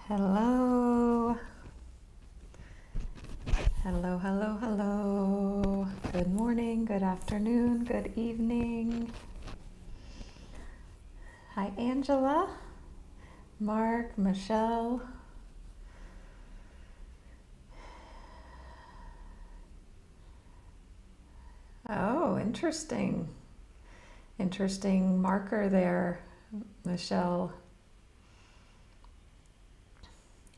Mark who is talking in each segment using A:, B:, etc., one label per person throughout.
A: Hello. Hello, hello, hello. Good morning, good afternoon, good evening. Hi, Angela, Mark, Michelle. Oh, interesting. Interesting marker there, Michelle.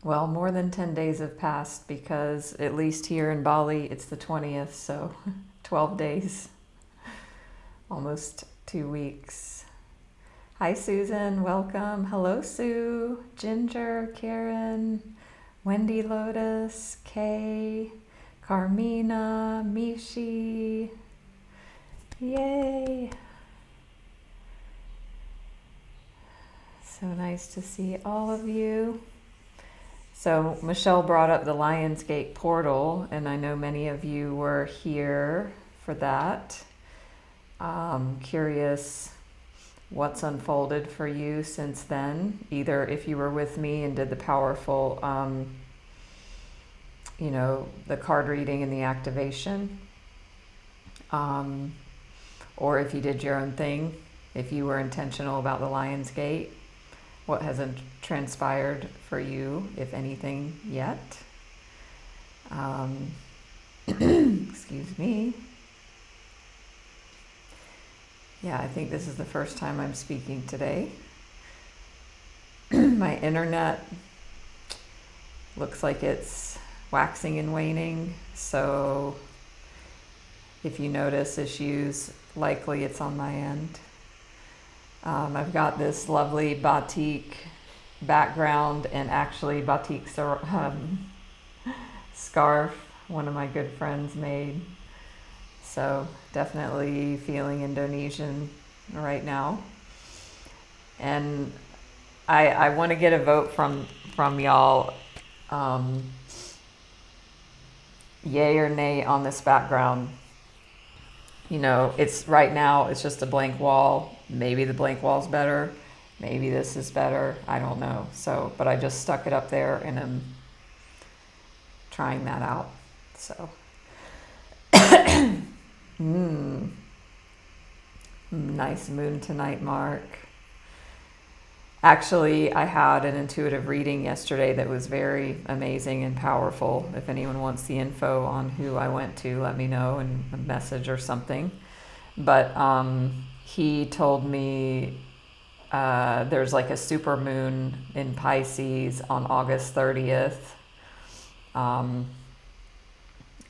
A: Well, more than 10 days have passed because at least here in Bali, it's the 20th, so 12 days, almost 2 weeks. Hi, Susan. Welcome. Hello, Sue, Ginger, Karen, Wendy Lotus, Kay, Carmina, Mishi. Yay. So nice to see all of you. So Michelle brought up the Lionsgate portal, and I know many of you were here for that. Curious what's unfolded for you since then, either if you were with me and did the powerful, the card reading and the activation, or if you did your own thing, if you were intentional about the Lionsgate, what hasn't transpired for you, if anything, yet. Excuse me. Yeah, I think this is the first time I'm speaking today. My internet looks like it's waxing and waning, so if you notice issues, likely it's on my end. I've got this lovely batik background and actually batik scarf one of my good friends made. So definitely feeling Indonesian right now. And I want to get a vote from y'all, yay or nay on this background. It's right now, it's just a blank wall. Maybe the blank wall's better. Maybe this is better. I don't know. So, but I just stuck it up there and I'm trying that out. So, nice moon tonight, Mark. Actually, I had an intuitive reading yesterday that was very amazing and powerful. If anyone wants the info on who I went to, let me know in a message or something. But he told me there's like a super moon in Pisces on August 30th.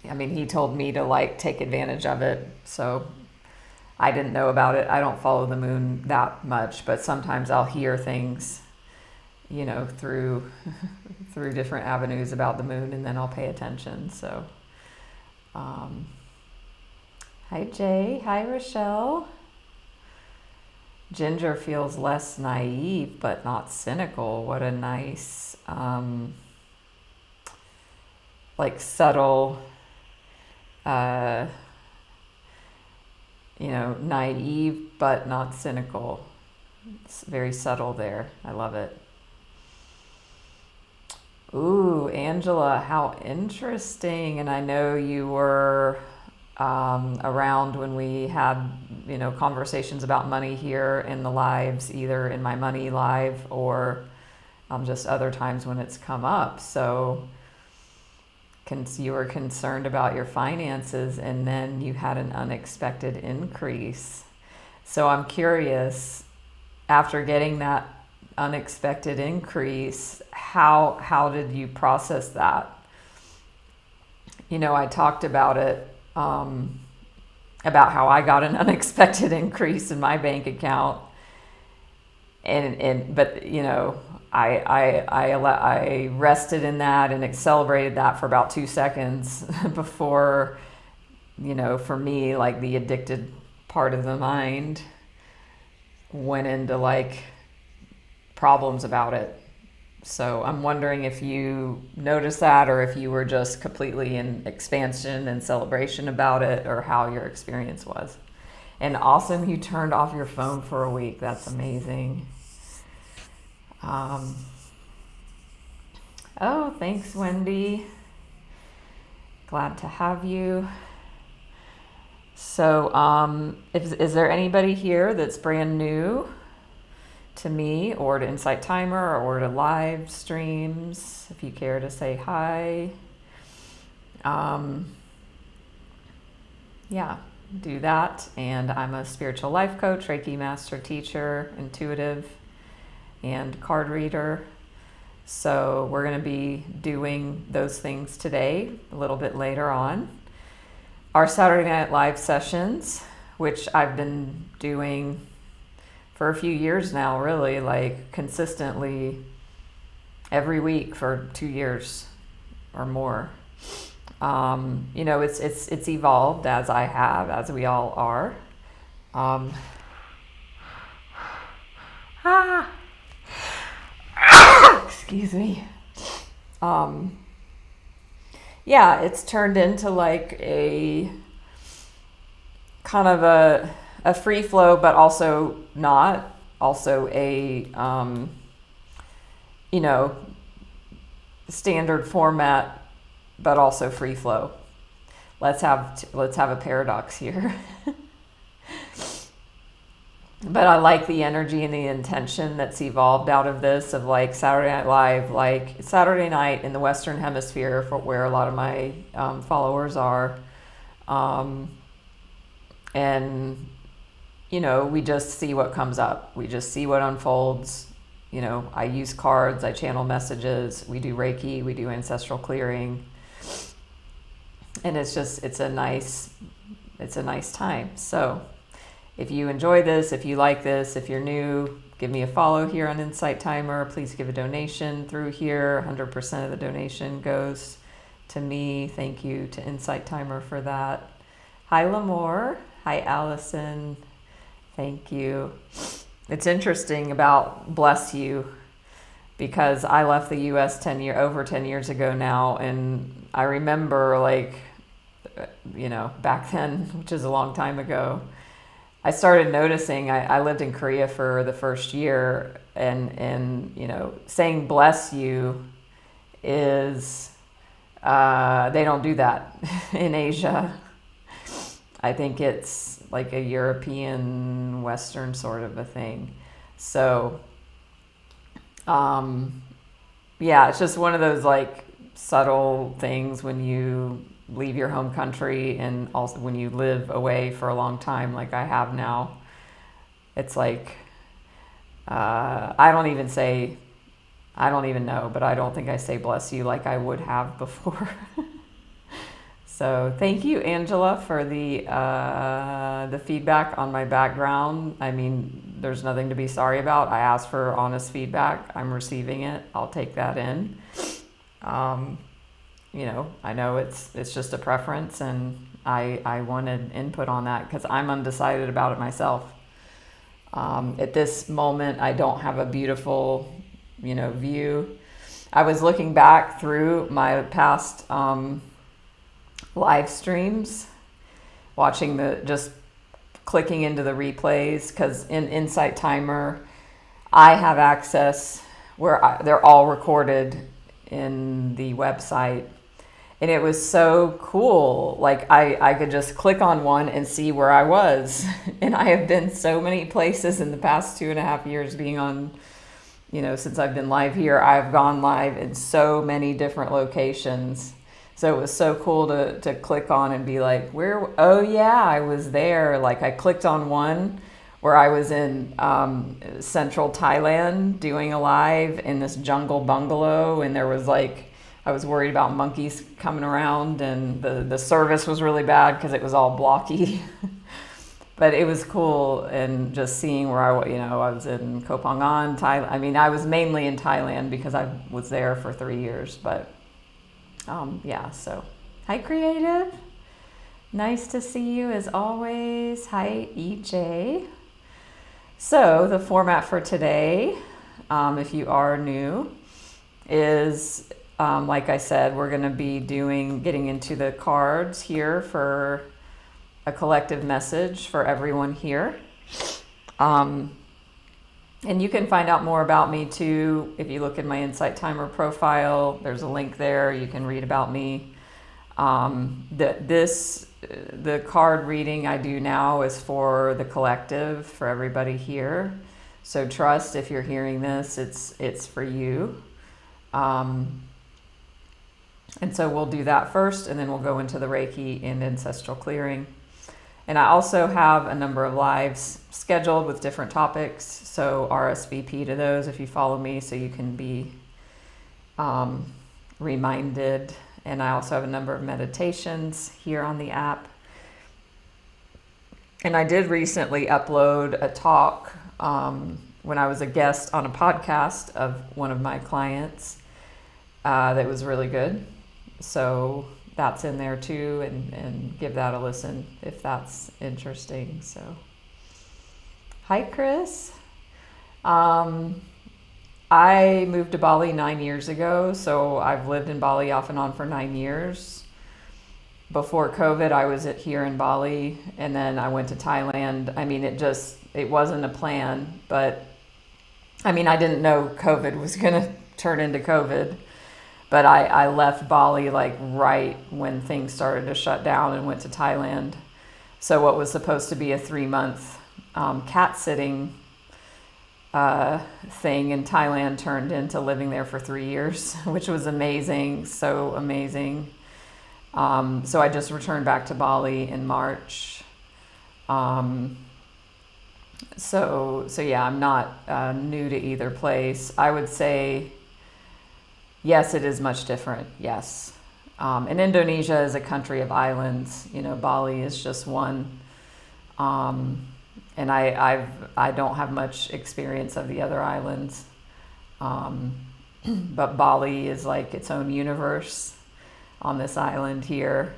A: He told me to take advantage of it. So I didn't know about it. I don't follow the moon that much, but sometimes I'll hear things, through different avenues about the moon, and then I'll pay attention. So, hi Jay, hi Rochelle. Ginger feels less naive, but not cynical. What a nice, subtle, naive but not cynical. It's very subtle there. I love it. Ooh, Angela, how interesting. And I know you were around when we had, conversations about money here in the lives, either in my money live or just other times when it's come up. So you were concerned about your finances, and then you had an unexpected increase. So I'm curious, after getting that unexpected increase, how did you process that? I talked about it, about how I got an unexpected increase in my bank account, but I rested in that and celebrated that for about 2 seconds before, for me, the addicted part of the mind went into problems about it. So I'm wondering if you noticed that, or if you were just completely in expansion and celebration about it, or how your experience was. And awesome, you turned off your phone for a week. That's amazing. Oh, thanks, Wendy. Glad to have you. So, is there anybody here that's brand new to me or to Insight Timer or to live streams? If you care to say hi, yeah, do that. And I'm a spiritual life coach, Reiki master teacher, intuitive, and card reader. So we're going to be doing those things today, a little bit later on. Our Saturday Night Live sessions, which I've been doing for a few years now, really, like consistently every week for 2 years or more. It's evolved as we all are. Excuse me. It's turned into like a kind of a free flow, but also not. Also a standard format, but also free flow. Let's have a paradox here. But I like the energy and the intention that's evolved out of this, of like Saturday Night Live, like Saturday night in the Western Hemisphere, for where a lot of my followers are. And, we just see what comes up. We just see what unfolds. I use cards, I channel messages, we do Reiki, we do ancestral clearing. And it's a nice time. So if you enjoy this, if you like this, if you're new, give me a follow here on Insight Timer. Please give a donation through here. 100% of the donation goes to me. Thank you to Insight Timer for that. Hi, Lamore. Hi, Allison. Thank you. It's interesting about bless you, because I left the U.S. over 10 years ago now, and I remember back then, which is a long time ago, I started noticing, I lived in Korea for the first year, and saying bless you is, they don't do that in Asia. I think it's like a European, Western sort of a thing. So, it's just one of those like subtle things when you leave your home country, and also when you live away for a long time like I have now. It's like I don't even know, but I don't think I say bless you like I would have before. So thank you, Angela, for the feedback on my background. I mean, there's nothing to be sorry about. I asked for honest feedback. I'm receiving it. I'll take that in. I know it's just a preference, and I wanted input on that because I'm undecided about it myself. At this moment, I don't have a beautiful, view. I was looking back through my past live streams, just clicking into the replays, because in Insight Timer, I have access where they're all recorded in the website. And it was so cool. Like I could just click on one and see where I was. And I have been so many places in the past 2.5 years being on, since I've been live here. I've gone live in so many different locations. So it was so cool to click on and be like, oh yeah, I was there. Like I clicked on one where I was in central Thailand doing a live in this jungle bungalow, and there was I was worried about monkeys coming around, and the service was really bad because it was all blocky. But it was cool, and just seeing where I was in Koh Phangan, Thailand. I mean, I was mainly in Thailand because I was there for 3 years, but so hi, Creative. Nice to see you as always. Hi, EJ. So the format for today, if you are new, is like I said, we're going to be getting into the cards here for a collective message for everyone here. And you can find out more about me too if you look at my Insight Timer profile. There's a link there. You can read about me. The card reading I do now is for the collective, for everybody here. So trust, if you're hearing this, it's for you. And so we'll do that first, and then we'll go into the Reiki and Ancestral Clearing. And I also have a number of lives scheduled with different topics, so RSVP to those if you follow me, so you can be reminded. And I also have a number of meditations here on the app. And I did recently upload a talk when I was a guest on a podcast of one of my clients that was really good. So that's in there too, and give that a listen if that's interesting. So, hi, Chris. I moved to Bali 9 years ago, so I've lived in Bali off and on for 9 years. Before COVID, I was here in Bali, and then I went to Thailand. I mean, it wasn't a plan, but I mean, I didn't know COVID was going to turn into COVID. But I left Bali like right when things started to shut down and went to Thailand. So what was supposed to be a 3-month cat sitting thing in Thailand turned into living there for 3 years, which was amazing, so amazing. So I just returned back to Bali in March. So yeah, I'm not new to either place. I would say, yes, it is much different. Yes. And Indonesia is a country of islands. You know, Bali is just one. And I don't have much experience of the other islands. But Bali is like its own universe on this island here.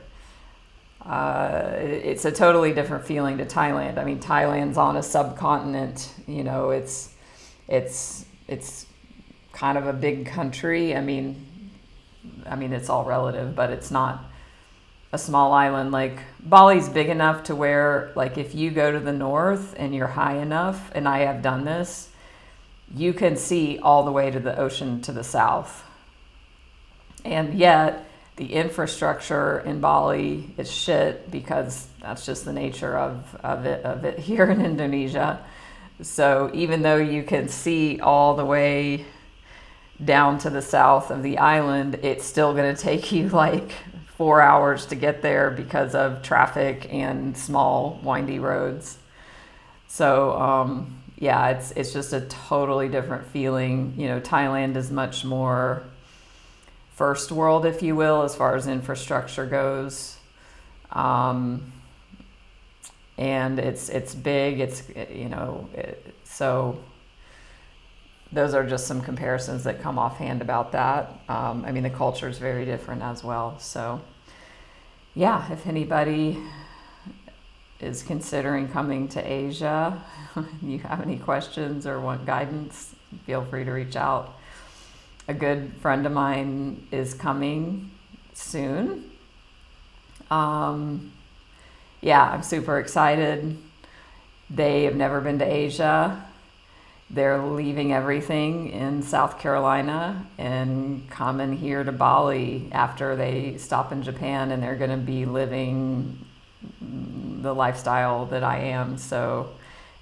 A: It's a totally different feeling to Thailand. I mean, Thailand's on a subcontinent. You know, it's kind of a big country. I mean, it's all relative, but it's not a small island. Like Bali's big enough to where, like, if you go to the north and you're high enough, and I have done this, you can see all the way to the ocean to the south. And yet the infrastructure in Bali is shit, because that's just the nature of it here in Indonesia. So even though you can see all the way down to the south of the island, it's still going to take you like 4 hours to get there because of traffic and small windy roads. So yeah, it's just a totally different feeling. You know, Thailand is much more first world, if you will, as far as infrastructure goes. And it's big. So those are just some comparisons that come offhand about that. I mean, the culture is very different as well. So yeah, if anybody is considering coming to Asia, you have any questions or want guidance, feel free to reach out. A good friend of mine is coming soon. Yeah, I'm super excited. They have never been to Asia. They're leaving everything in South Carolina and coming here to Bali after they stop in Japan, and they're going to be living the lifestyle that I am. So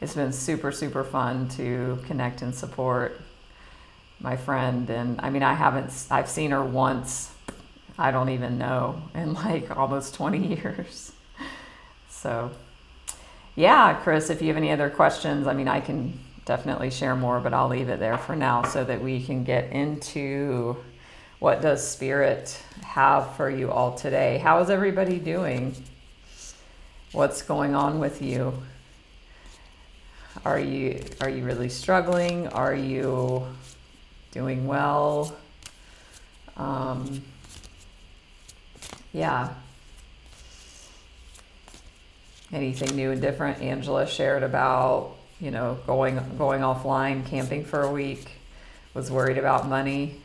A: it's been super, super fun to connect and support my friend. And I mean, I've seen her once, I don't even know, in like almost 20 years. So yeah, Chris, if you have any other questions, I mean, I can definitely share more, but I'll leave it there for now so that we can get into what does Spirit have for you all today. How is everybody doing? What's going on with you? Are you really struggling? Are you doing well? Yeah. Anything new and different? Angela shared about, you know, going offline, camping for a week, was worried about money,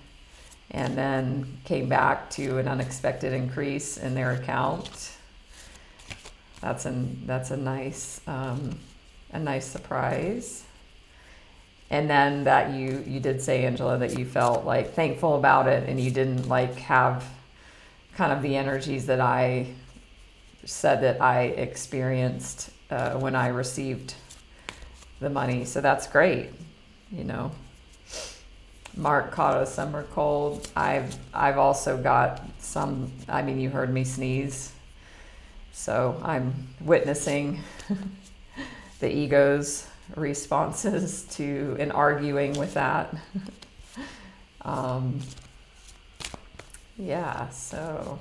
A: and then came back to an unexpected increase in their account. That's a nice surprise. And then that you did say, Angela, that you felt like thankful about it, and you didn't like have kind of the energies that I said that I experienced when I received the money. So that's great, you know. Mark caught a summer cold. I've also got some. I mean, you heard me sneeze, so I'm witnessing the ego's responses to and arguing with that. Yeah, so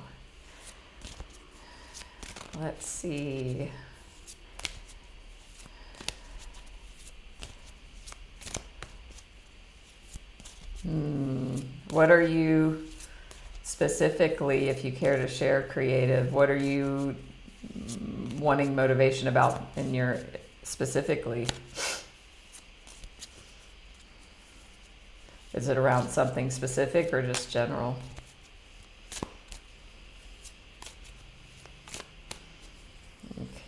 A: let's see. What are you specifically, if you care to share, creative, what are you wanting motivation about in your specifically? Is it around something specific or just general?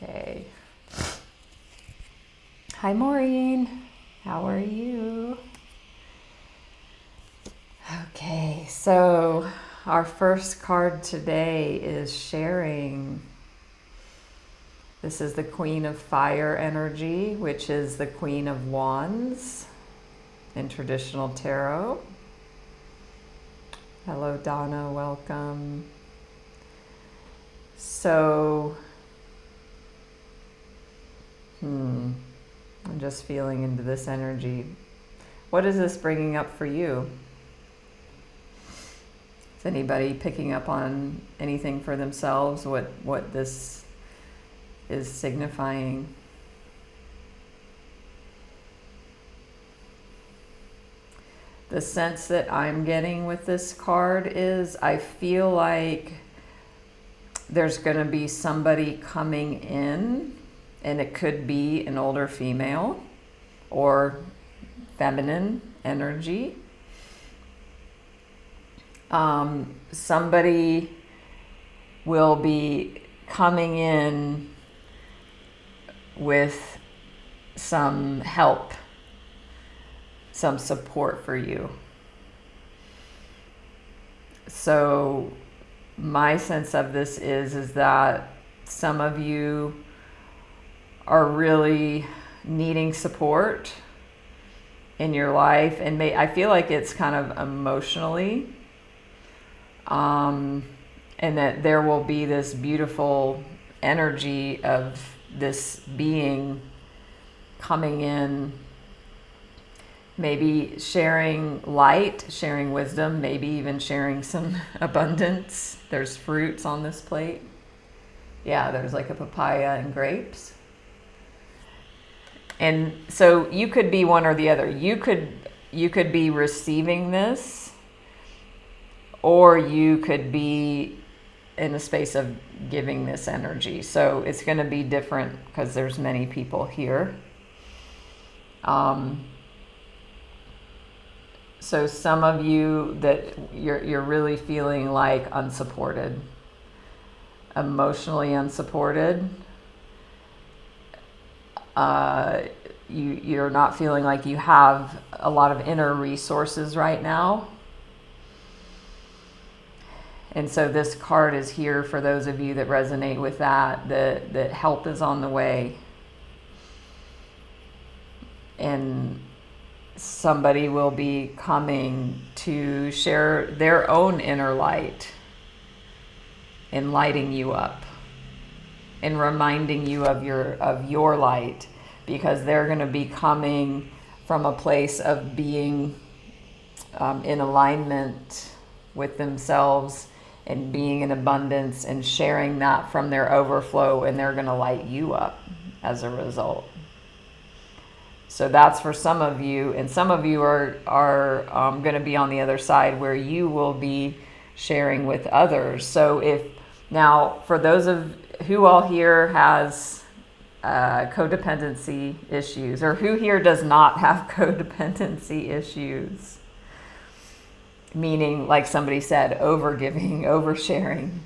A: Okay. Hi, Maureen. How are you? Okay, so our first card today is sharing. This is the Queen of Fire energy, which is the Queen of Wands in traditional tarot. Hello, Donna, welcome. So, I'm just feeling into this energy. What is this bringing up for you? Is anybody picking up on anything for themselves? What this is signifying? The sense that I'm getting with this card is I feel like there's going to be somebody coming in, and it could be an older female or feminine energy. Somebody will be coming in with some help, some support for you. So my sense of this is that some of you are really needing support in your life, and I feel like it's kind of emotionally, and that there will be this beautiful energy of this being coming in, maybe sharing light, sharing wisdom, maybe even sharing some abundance. There's fruits on this plate. Yeah, there's like a papaya and grapes. And so you could be one or the other. You could be receiving this, or you could be in a space of giving this energy. So it's going to be different because there's many people here. So some of you that you're really feeling like unsupported, emotionally unsupported. You're not feeling like you have a lot of inner resources right now. And so this card is here for those of you that resonate with that help is on the way. And somebody will be coming to share their own inner light and lighting you up and reminding you of your light, because they're going to be coming from a place of being in alignment with themselves and being in abundance and sharing that from their overflow, and they're going to light you up as a result. So that's for some of you, and some of you are going to be on the other side where you will be sharing with others. So now for those of who all here has codependency issues, or who here does not have codependency issues? Meaning, like somebody said, overgiving, oversharing.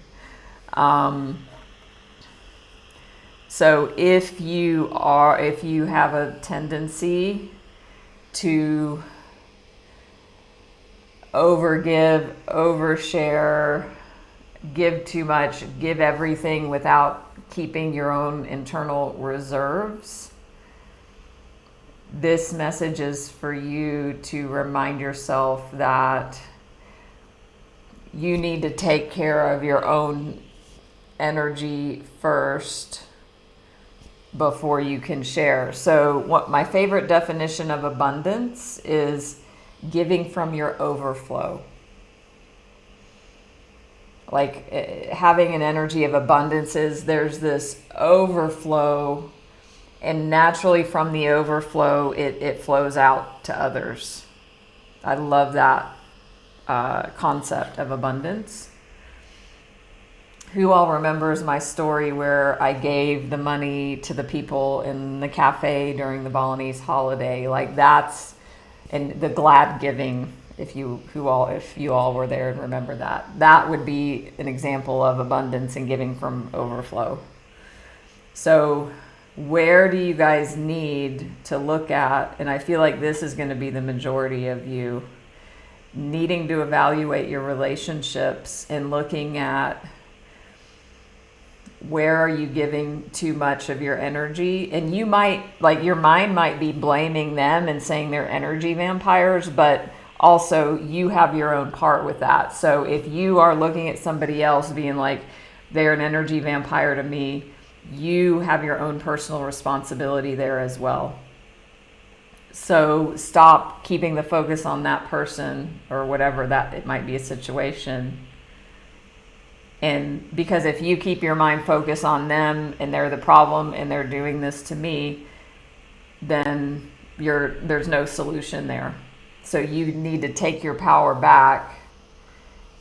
A: So if you have a tendency to overgive, overshare, give too much, give everything without keeping your own internal reserves. This message is for you to remind yourself that you need to take care of your own energy first before you can share. So what my favorite definition of abundance is giving from your overflow. Like having an energy of abundance is there's this overflow, and naturally from the overflow it flows out to others. I love that concept of abundance. Who all remembers my story where I gave the money to the people in the cafe during the Balinese holiday? Like that's, and the glad giving, if you all were there and remember that would be an example of abundance and giving from overflow. So where do you guys need to look at? And I feel like this is going to be the majority of you needing to evaluate your relationships and looking at where are you giving too much of your energy. And you might, like, your mind might be blaming them and saying they're energy vampires, but also you have your own part with that. So if you are looking at somebody else being like, they're an energy vampire to me, you have your own personal responsibility there as well. So stop keeping the focus on that person or whatever that it might be a situation. And because if you keep your mind focused on them and they're the problem and they're doing this to me, then there's no solution there. So you need to take your power back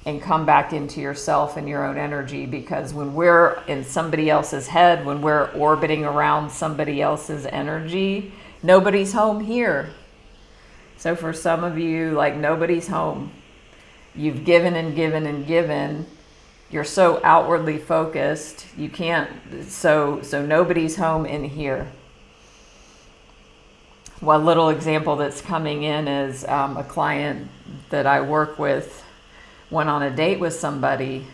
A: and come back into yourself and your own energy, because when we're in somebody else's head, when we're orbiting around somebody else's energy, nobody's home here. So for some of you, like, nobody's home. You've given and given and given. You're so outwardly focused, you can't, so nobody's home in here. One little example that's coming in is a client that I work with went on a date with somebody,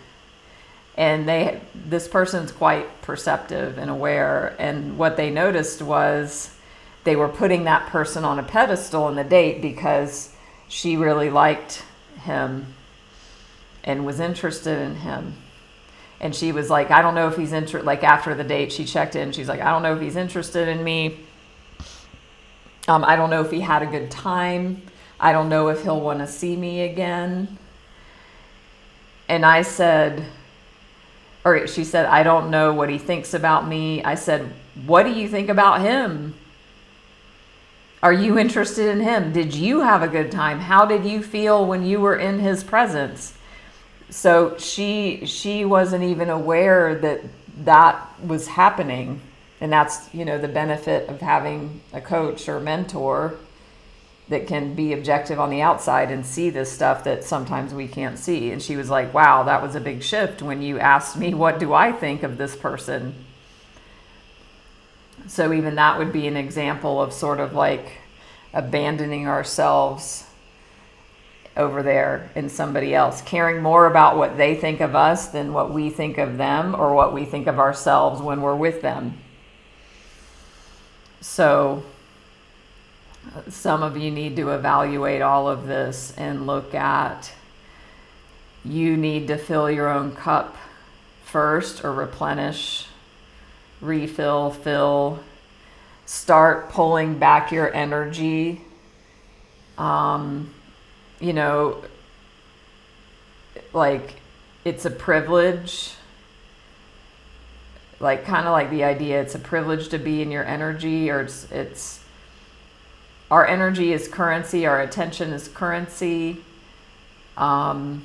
A: and this person's quite perceptive and aware, and what they noticed was they were putting that person on a pedestal in the date because she really liked him and was interested in him. And she was like, I don't know if he's interested. Like after the date, she checked in. She's like, I don't know if he's interested in me. I don't know if he had a good time. I don't know if he'll want to see me again. And I said, or she said, I don't know what he thinks about me. I said, what do you think about him? Are you interested in him? Did you have a good time? How did you feel when you were in his presence? So she wasn't even aware that was happening. And that's, the benefit of having a coach or mentor that can be objective on the outside and see this stuff that sometimes we can't see. And she was like, wow, that was a big shift when you asked me, what do I think of this person? So even that would be an example of sort of like abandoning ourselves over there in somebody else, caring more about what they think of us than what we think of them or what we think of ourselves when we're with them. So some of you need to evaluate all of this and look at, you need to fill your own cup first, or replenish, refill, fill, start pulling back your energy. Like it's a privilege, like kind of like the idea it's a privilege to be in your energy, or it's our energy is currency, our attention is currency, and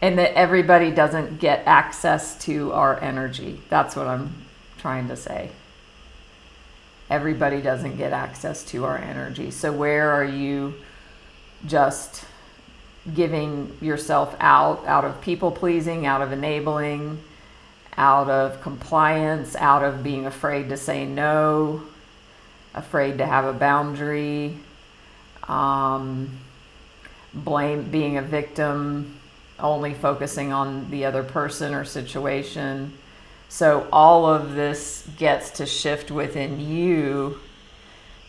A: that everybody doesn't get access to our energy. That's what I'm trying to say. Everybody doesn't get access to our energy. So where are you just giving yourself out of people pleasing, out of enabling, out of compliance, out of being afraid to say no, afraid to have a boundary, being a victim, only focusing on the other person or situation. So all of this gets to shift within you.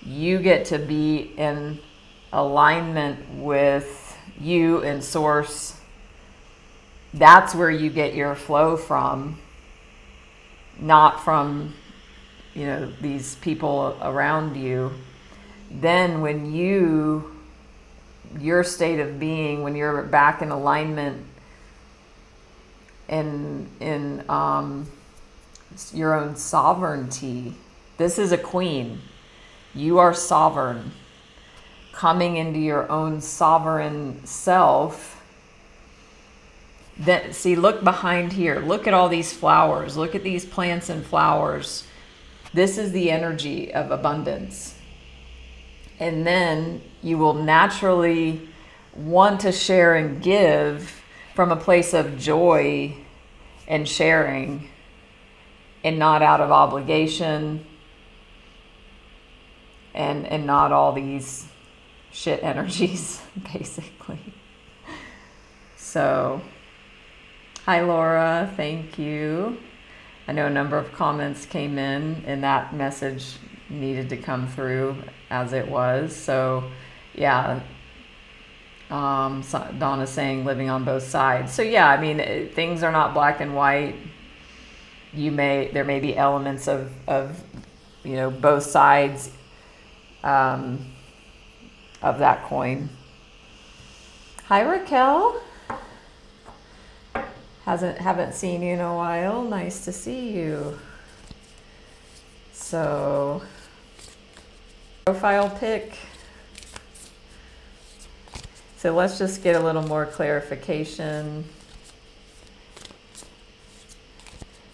A: You get to be in alignment with you and source. That's where you get your flow from, not from, these people around you. Then when your state of being, when you're back in alignment in your own sovereignty. This is a queen. You are sovereign. Coming into your own sovereign self. See, look behind here. Look at all these flowers. Look at these plants and flowers. This is the energy of abundance. And then you will naturally want to share and give from a place of joy and sharing, and not out of obligation, and not all these shit energies, basically. So, hi Laura, thank you. I know a number of comments came in, and that message needed to come through as it was. So, yeah. Donna's saying living on both sides. So yeah, I mean, things are not black and white. There may be elements of both sides of that coin. Hi Raquel. Haven't seen you in a while. Nice to see you. So, profile pic. So let's just get a little more clarification.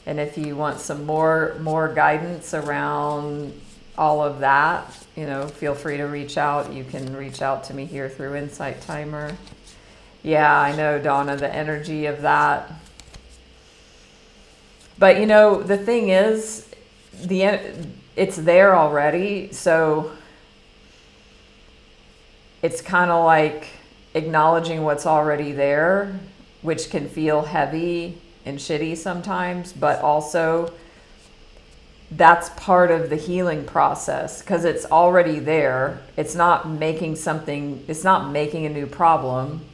A: And if you want some more guidance around all of that, feel free to reach out. You can reach out to me here through Insight Timer. Yeah, I know, Donna, the energy of that. But the thing is, it's there already. So it's kind of like acknowledging what's already there, which can feel heavy and shitty sometimes, but also that's part of the healing process because it's already there. It's not making a new problem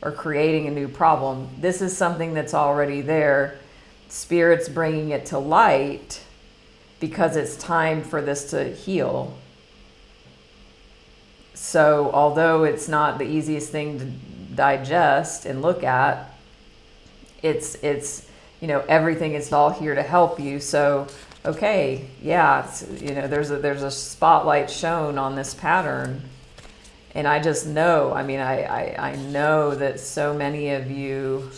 A: or creating a new problem. This is something that's already there. Spirit's bringing it to light because it's time for this to heal. So although it's not the easiest thing to digest and look at, it's everything is all here to help you. So okay, yeah, there's a spotlight shown on this pattern, and I just know. I mean, I know that so many of you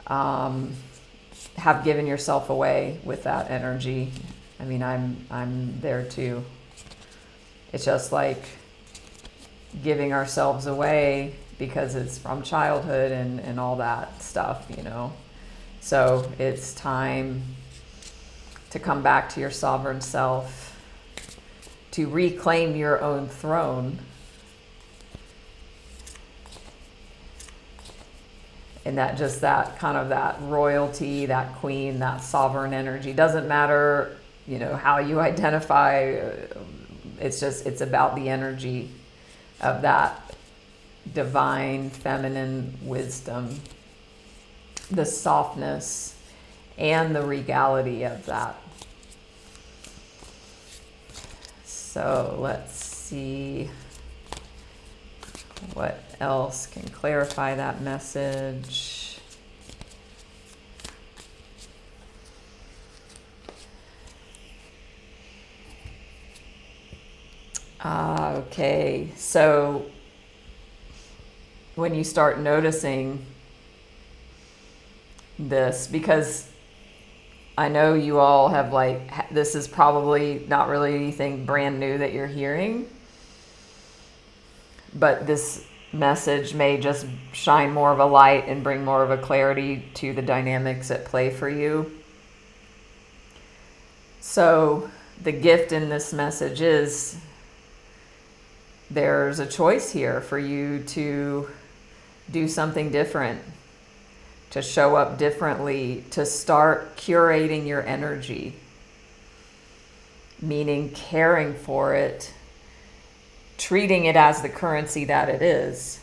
A: have given yourself away with that energy. I mean, I'm there too. It's just like giving ourselves away because it's from childhood and all that stuff, So it's time to come back to your sovereign self, to reclaim your own throne. And that royalty, that queen, that sovereign energy, doesn't matter, how you identify. It's about the energy of that divine feminine wisdom, the softness and the regality of that. So let's see what else can clarify that message. Okay, so when you start noticing this, because I know you all have this is probably not really anything brand new that you're hearing, but this message may just shine more of a light and bring more of a clarity to the dynamics at play for you. So the gift in this message is there's a choice here for you to do something different, to show up differently, to start curating your energy, meaning caring for it, treating it as the currency that it is.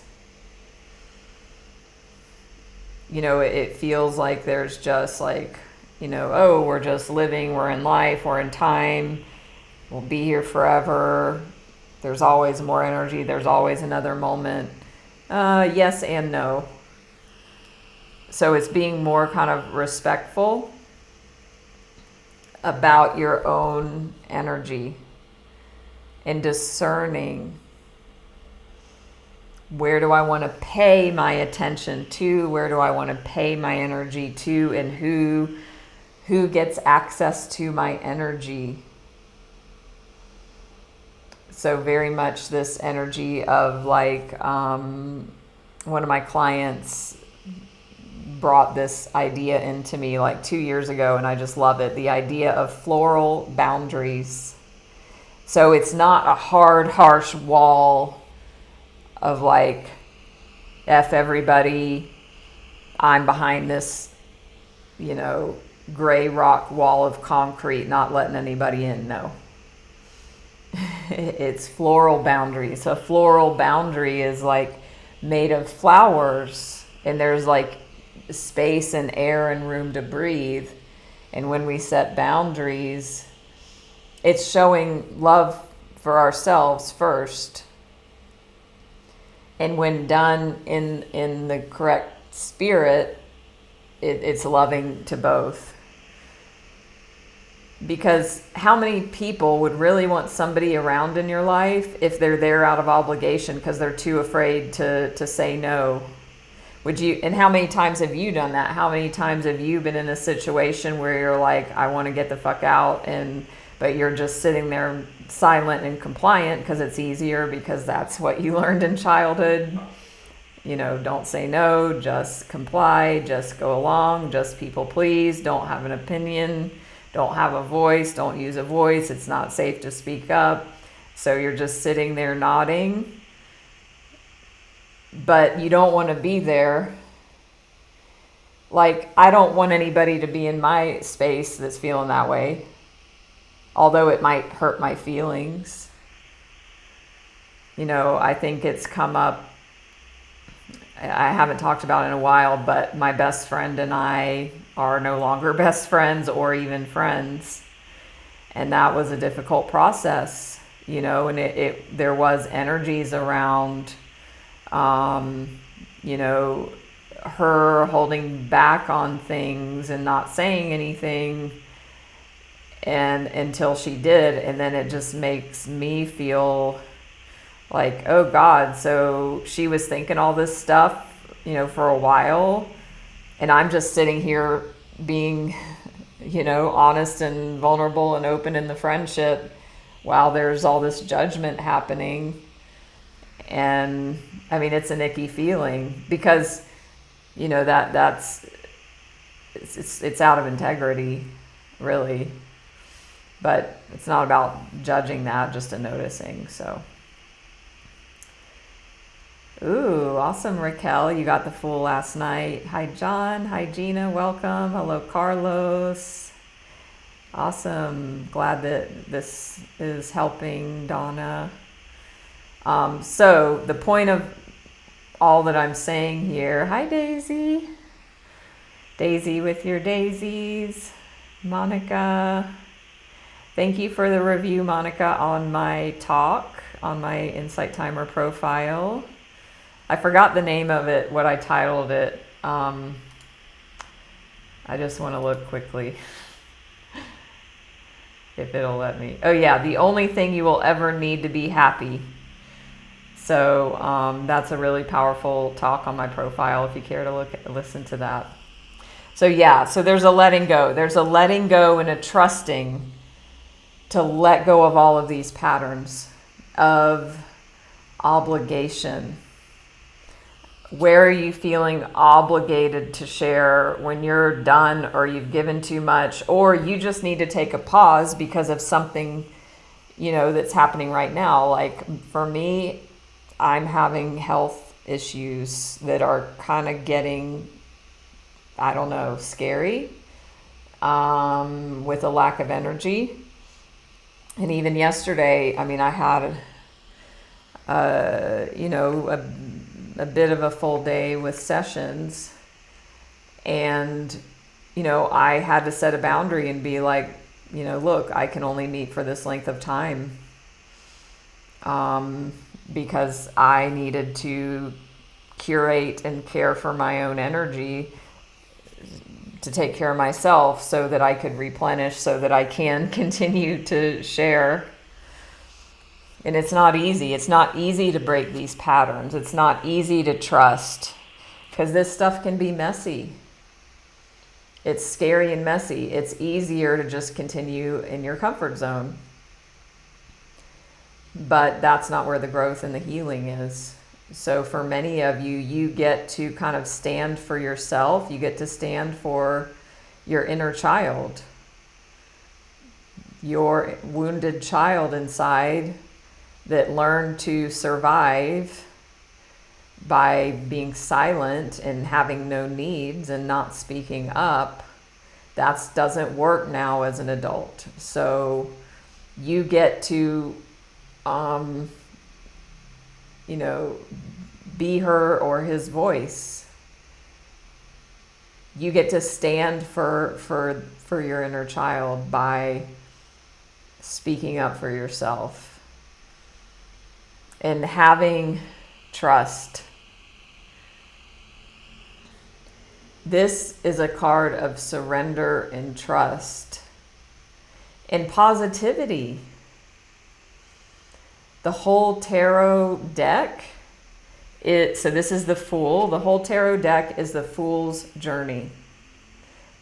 A: You know, it feels like there's just like, you know, oh, we're just living, we're in life, we're in time, we'll be here forever. There's always more energy, there's always another moment. Yes and no. So it's being more kind of respectful about your own energy and discerning, where do I want to pay my attention to, where do I want to pay my energy to, and who gets access to my energy. So very much this energy of like, one of my clients brought this idea into me like 2 years ago, and I just love it. The idea of floral boundaries. So it's not a hard, harsh wall of like, F everybody, I'm behind this, you know, gray rock wall of concrete, not letting anybody in. No. It's floral boundaries. So a floral boundary is like made of flowers, and there's like space and air and room to breathe. And when we set boundaries, it's showing love for ourselves first. And when done in the correct spirit, it's loving to both. Because how many people would really want somebody around in your life if they're there out of obligation because they're too afraid to say no? Would you? And how many times have you done that? How many times have you been in a situation where you're like, I want to get the fuck out, but you're just sitting there silent and compliant because it's easier, because that's what you learned in childhood. You know, don't say no, just comply, just go along, just people please, don't have an opinion, don't have a voice, don't use a voice, it's not safe to speak up. So you're just sitting there nodding, but you don't want to be there. Like, I don't want anybody to be in my space that's feeling that way, although it might hurt my feelings. You know, I think it's come up, I haven't talked about it in a while, but my best friend and I are no longer best friends or even friends. And that was a difficult process, you know, and there was energies around, you know, her holding back on things and not saying anything, and until she did. And then it just makes me feel like, oh God, so she was thinking all this stuff, you know, for a while, and I'm just sitting here being, you know, honest and vulnerable and open in the friendship while there's all this judgment happening. And I mean, it's an icky feeling because, you know, it's out of integrity, really. But it's not about judging that, just a noticing. So, ooh, awesome, Raquel. You got the Fool last night. Hi, John. Hi, Gina. Welcome. Hello, Carlos. Awesome. Glad that this is helping Donna. So the point of all that I'm saying here. Hi, Daisy. Daisy with your daisies. Monica. Thank you for the review, Monica, on my talk, on my Insight Timer profile. I forgot the name of it, what I titled it. I just want to look quickly if it'll let me. Oh yeah, the only thing you will ever need to be happy. So that's a really powerful talk on my profile if you care to listen to that. So yeah, so there's a letting go. There's a letting go and a trusting to let go of all of these patterns of obligation, Where are you feeling obligated to share when you're done, or you've given too much, or you just need to take a pause because of something, that's happening right now? Like for me, I'm having health issues that are kind of getting, I don't know, scary, with a lack of energy. And even yesterday, I mean, I had, a bit of a full day with sessions, and, I had to set a boundary and be like, look, I can only meet for this length of time, because I needed to curate and care for my own energy, to take care of myself so that I could replenish, so that I can continue to share. And it's not easy. It's not easy to break these patterns. It's not easy to trust, because this stuff can be messy. It's scary and messy. It's easier to just continue in your comfort zone. But that's not where the growth and the healing is. So for many of you, you get to kind of stand for yourself. You get to stand for your inner child, your wounded child inside that learned to survive by being silent and having no needs and not speaking up. That doesn't work now as an adult. So you get to, be her or his voice. You get to stand for your inner child by speaking up for yourself and having trust. This is a card of surrender and trust and positivity. The whole tarot deck, so this is the Fool. The whole tarot deck is the Fool's journey.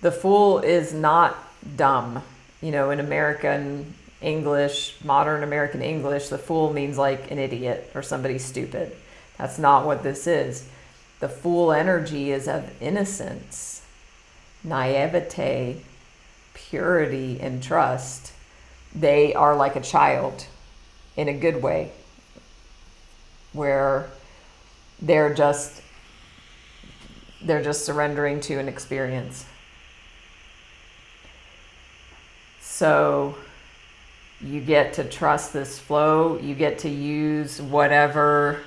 A: The Fool is not dumb. In American English, modern American English, the Fool means like an idiot or somebody stupid. That's not what this is. The Fool energy is of innocence, naivete, purity, and trust. They are like a child in a good way, where they're just surrendering to an experience. So you get to trust this flow. You get to use whatever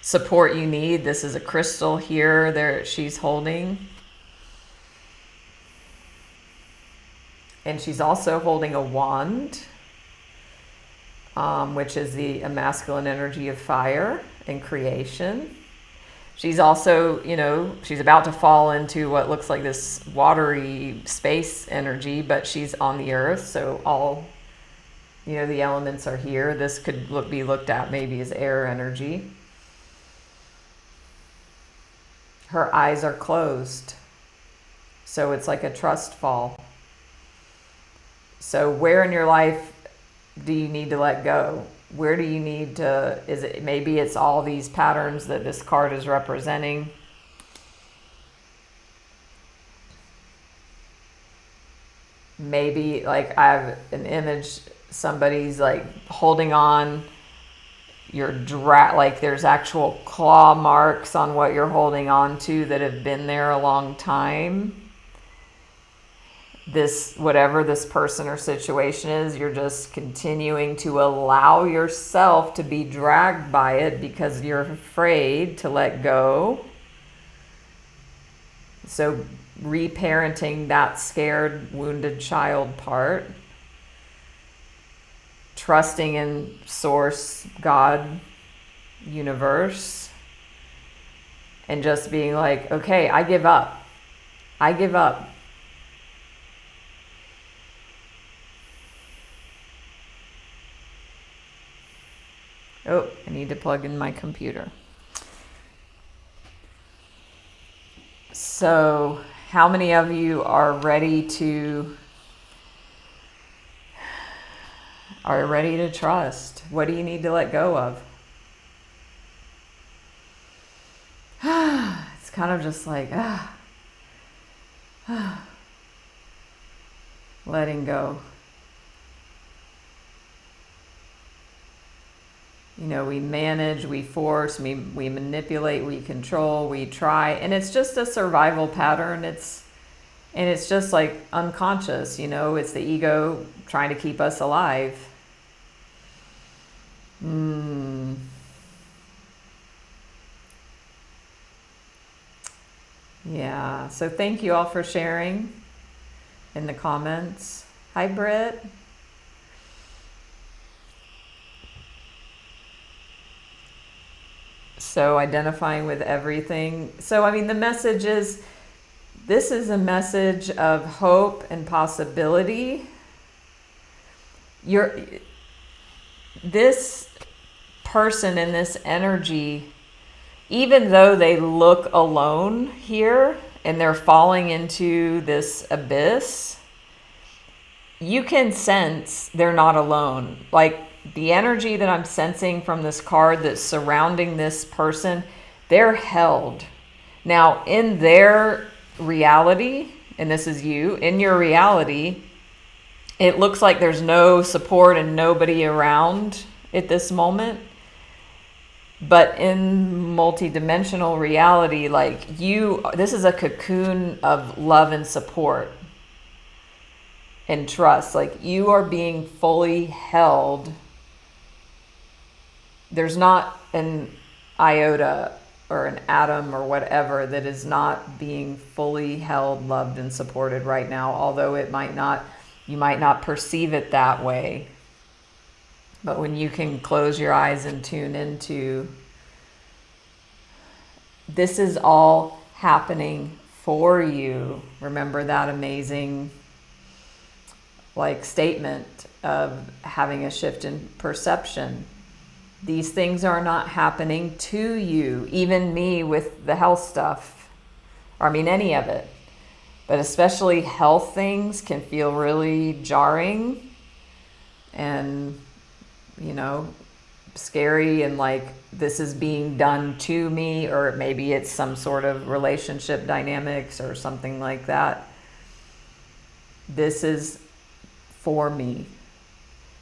A: support you need. This is a crystal here there she's holding. And she's also holding a wand, which is a masculine energy of fire and creation. She's also, she's about to fall into what looks like this watery space energy, but she's on the earth. So all, the elements are here. This could be looked at maybe as air energy. Her eyes are closed. So it's like a trust fall. So where in your life do you need to let go? Where do you need to, maybe it's all these patterns that this card is representing. Maybe like I have an image, somebody's like holding on like there's actual claw marks on what you're holding on to that have been there a long time. Whatever this person or situation is, you're just continuing to allow yourself to be dragged by it because you're afraid to let go. So reparenting that scared, wounded child part. Trusting in Source, God, universe. And just being like, okay, I give up. I give up. Oh, I need to plug in my computer. So, how many of you are ready to trust? What do you need to let go of? kind of just like, letting go. You know, we manage, we force, we manipulate, we control, we try, and it's just a survival pattern. It's just like unconscious, you know, it's the ego trying to keep us alive. Yeah, so thank you all for sharing in the comments. Hi, Britt. So identifying with everything. So, I mean, the message is, this is a message of hope and possibility. This person in this energy, even though they look alone here and they're falling into this abyss, you can sense they're not alone. Like, the energy that I'm sensing from this card that's surrounding this person, they're held. Now, in their reality, and this is you, in your reality, it looks like there's no support and nobody around at this moment. But in multidimensional reality, like this is a cocoon of love and support and trust. Like, you are being fully held. There's not an iota or an atom or whatever that is not being fully held, loved, and supported right now, although you might not perceive it that way. But when you can close your eyes and tune into, this is all happening for you. Remember that amazing statement of having a shift in perception. These things are not happening to you. Even me with the health stuff, or I mean any of it, but especially health things can feel really jarring and, you know, scary, and like, this is being done to me, or maybe it's some sort of relationship dynamics or something like that. This is for me.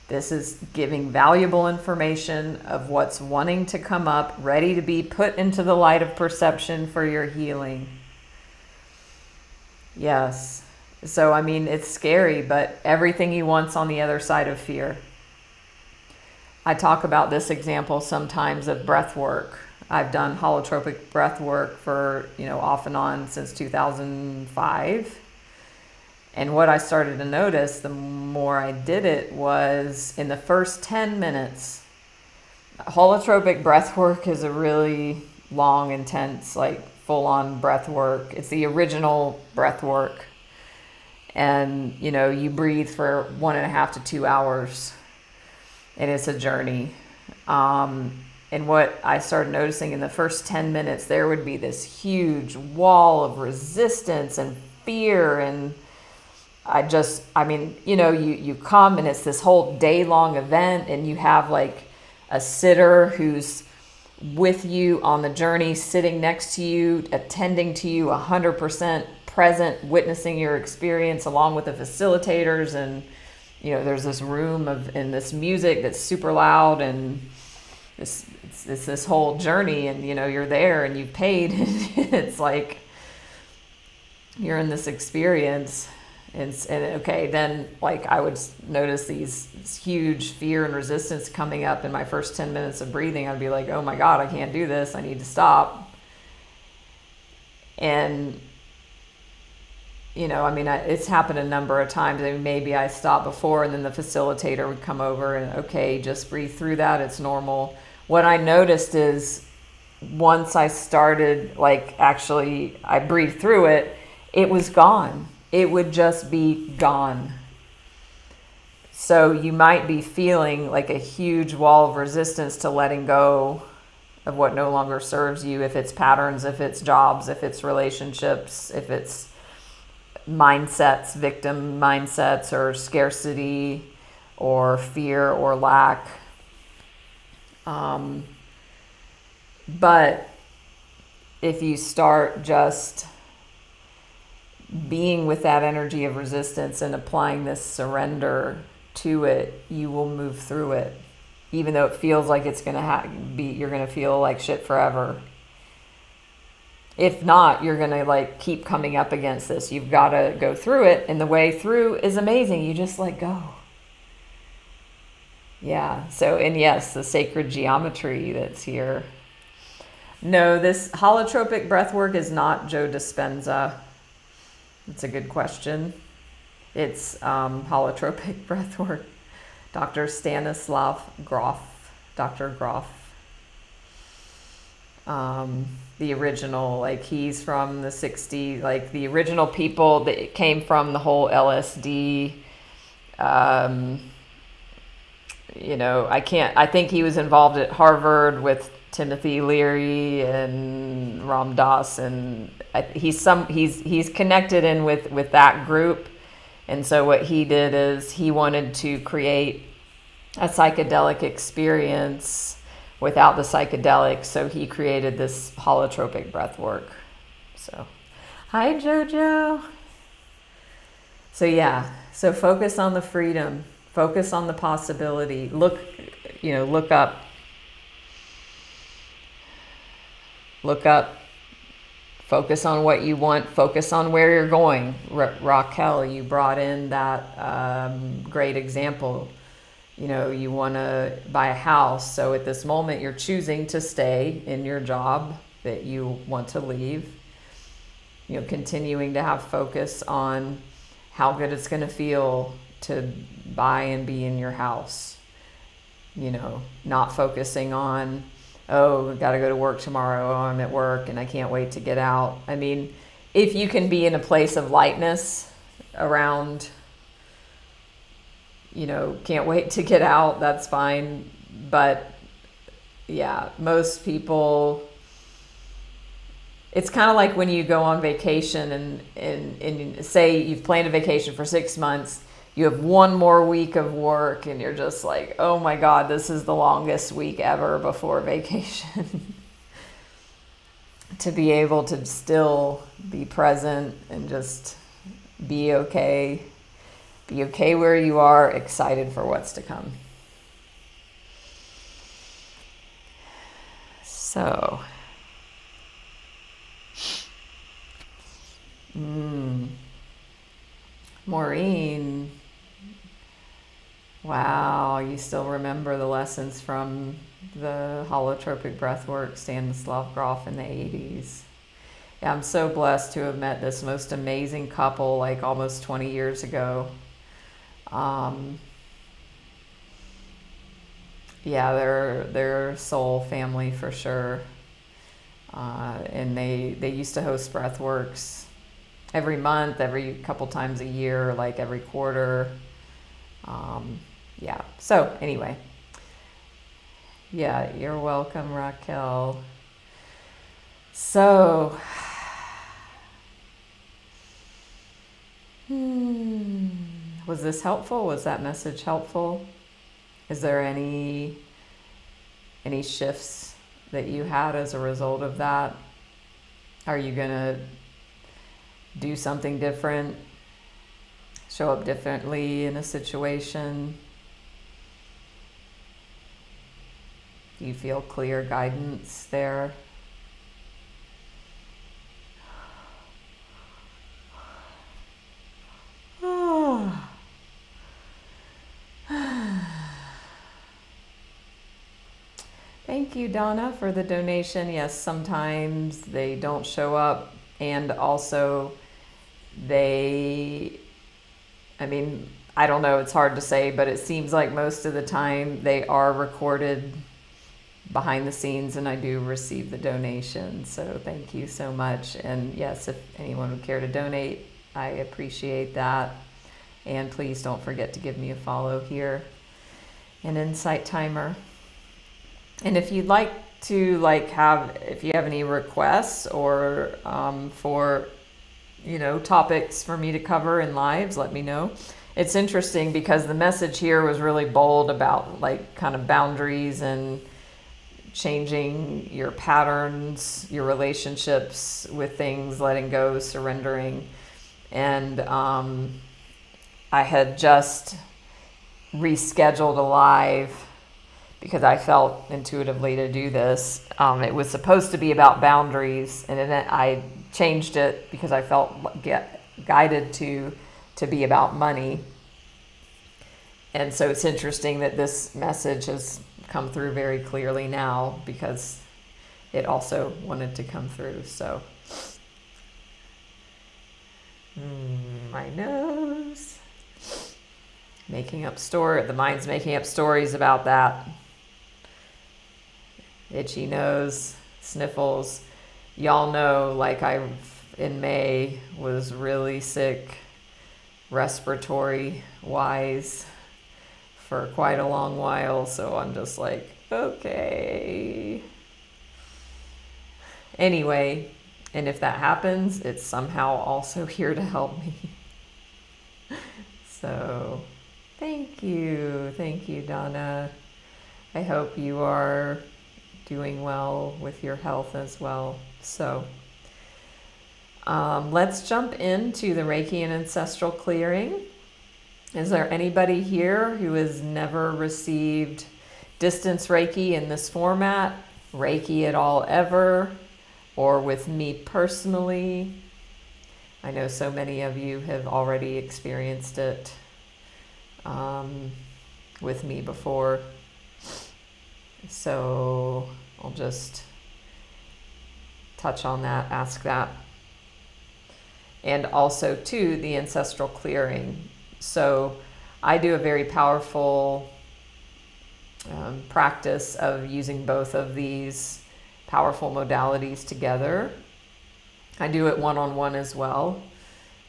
A: This is giving valuable information of what's wanting to come up, ready to be put into the light of perception for your healing. Yes. So, I mean, it's scary, but everything you want's on the other side of fear. I talk about this example sometimes of breath work. I've done holotropic breath work for, off and on since 2005. And what I started to notice the more I did it was, in the first 10 minutes, holotropic breath work is a really long, intense, full-on breath work. It's the original breath work. And, you breathe for 1.5 to 2 hours. And it's a journey. And what I started noticing in the first 10 minutes, there would be this huge wall of resistance and fear. And you come, and it's this whole day-long event, and you have a sitter who's with you on the journey, sitting next to you, attending to you, 100% present, witnessing your experience, along with the facilitators. And there's this room and this music that's super loud, and it's this whole journey, and you're there and you've paid. It's like you're in this experience. And okay, then I would notice this huge fear and resistance coming up in my first 10 minutes of breathing. I'd be like, oh my God, I can't do this. I need to stop. And, it's happened a number of times. And maybe I stopped before, and then the facilitator would come over and, okay, just breathe through that. It's normal. What I noticed is, once I started, I breathed through it, it was gone. It would just be gone. So you might be feeling a huge wall of resistance to letting go of what no longer serves you, if it's patterns, if it's jobs, if it's relationships, if it's mindsets, victim mindsets, or scarcity, or fear, or lack. But if you start just being with that energy of resistance and applying this surrender to it, you will move through it, even though it feels like it's going to you're going to feel like shit forever. If not, you're going to like keep coming up against this. You've got to go through it, and the way through is amazing. You just let go. Yeah. So, and yes, the sacred geometry that's here. No, this holotropic breath work is not Joe Dispenza. It's a good question. It's holotropic breath work. Dr. Stanislav Grof. Dr. Grof. The original, like he's from the 60s, like the original people that came from the whole LSD. I think he was involved at Harvard with Timothy Leary and Ram Dass, and he's connected in with that group. And so what he did is he wanted to create a psychedelic experience without the psychedelics, so he created this holotropic breath work. So, hi Jojo. So focus on the freedom, focus on the possibility. Look up. Look up. Focus on what you want. Focus on where you're going. Raquel, you brought in that great example. You want to buy a house. So at this moment, you're choosing to stay in your job that you want to leave. Continuing to have focus on how good it's going to feel to buy and be in your house. Not focusing on, oh, I've got to go to work tomorrow. Oh, I'm at work and I can't wait to get out. I mean, if you can be in a place of lightness around, can't wait to get out, that's fine. But yeah, most people, it's kind of like when you go on vacation and say you've planned a vacation for 6 months, you have one more week of work and you're just like, oh my God, this is the longest week ever before vacation. To be able to still be present and just be okay. Be okay where you are, excited for what's to come. So, Maureen, wow, you still remember the lessons from the holotropic breathwork, Stanislav Grof in the 80s. Yeah, I'm so blessed to have met this most amazing couple like almost 20 years ago. They're soul family for sure. And they used to host breathworks every month, every couple times a year, like every quarter. So anyway, yeah, you're welcome, Raquel. So, was this helpful? Was that message helpful? Is there any shifts that you had as a result of that? Are you gonna do something different? Show up differently in a situation? Do you feel clear guidance there? Thank you, Donna, for the donation. Yes, sometimes they don't show up, and also I don't know, it's hard to say, but it seems like most of the time they are recorded behind the scenes, and I do receive the donation. So thank you so much. And yes, if anyone would care to donate, I appreciate that. And please don't forget to give me a follow here in Insight Timer. And if you'd like to if you have any requests or for topics for me to cover in lives, let me know. It's interesting because the message here was really bold about kind of boundaries and changing your patterns, your relationships with things, letting go, surrendering. And I had just rescheduled a live because I felt intuitively to do this. It was supposed to be about boundaries, and then I changed it because I felt guided to be about money. And so it's interesting that this message has come through very clearly now because it also wanted to come through. So, my nose. The mind's making up stories about that. Itchy nose, sniffles. Y'all know, like in May was really sick, respiratory wise, for quite a long while. So I'm just like, okay. Anyway, and if that happens, it's somehow also here to help me. So thank you, Donna. I hope you are doing well with your health as well. So let's jump into the Reiki and Ancestral Clearing. Is there anybody here who has never received distance Reiki in this format, Reiki at all ever, or with me personally? I know so many of you have already experienced it with me before. So I'll just touch on that, ask that. And also, too, the ancestral clearing. So I do a very powerful practice of using both of these powerful modalities together. I do it one-on-one as well.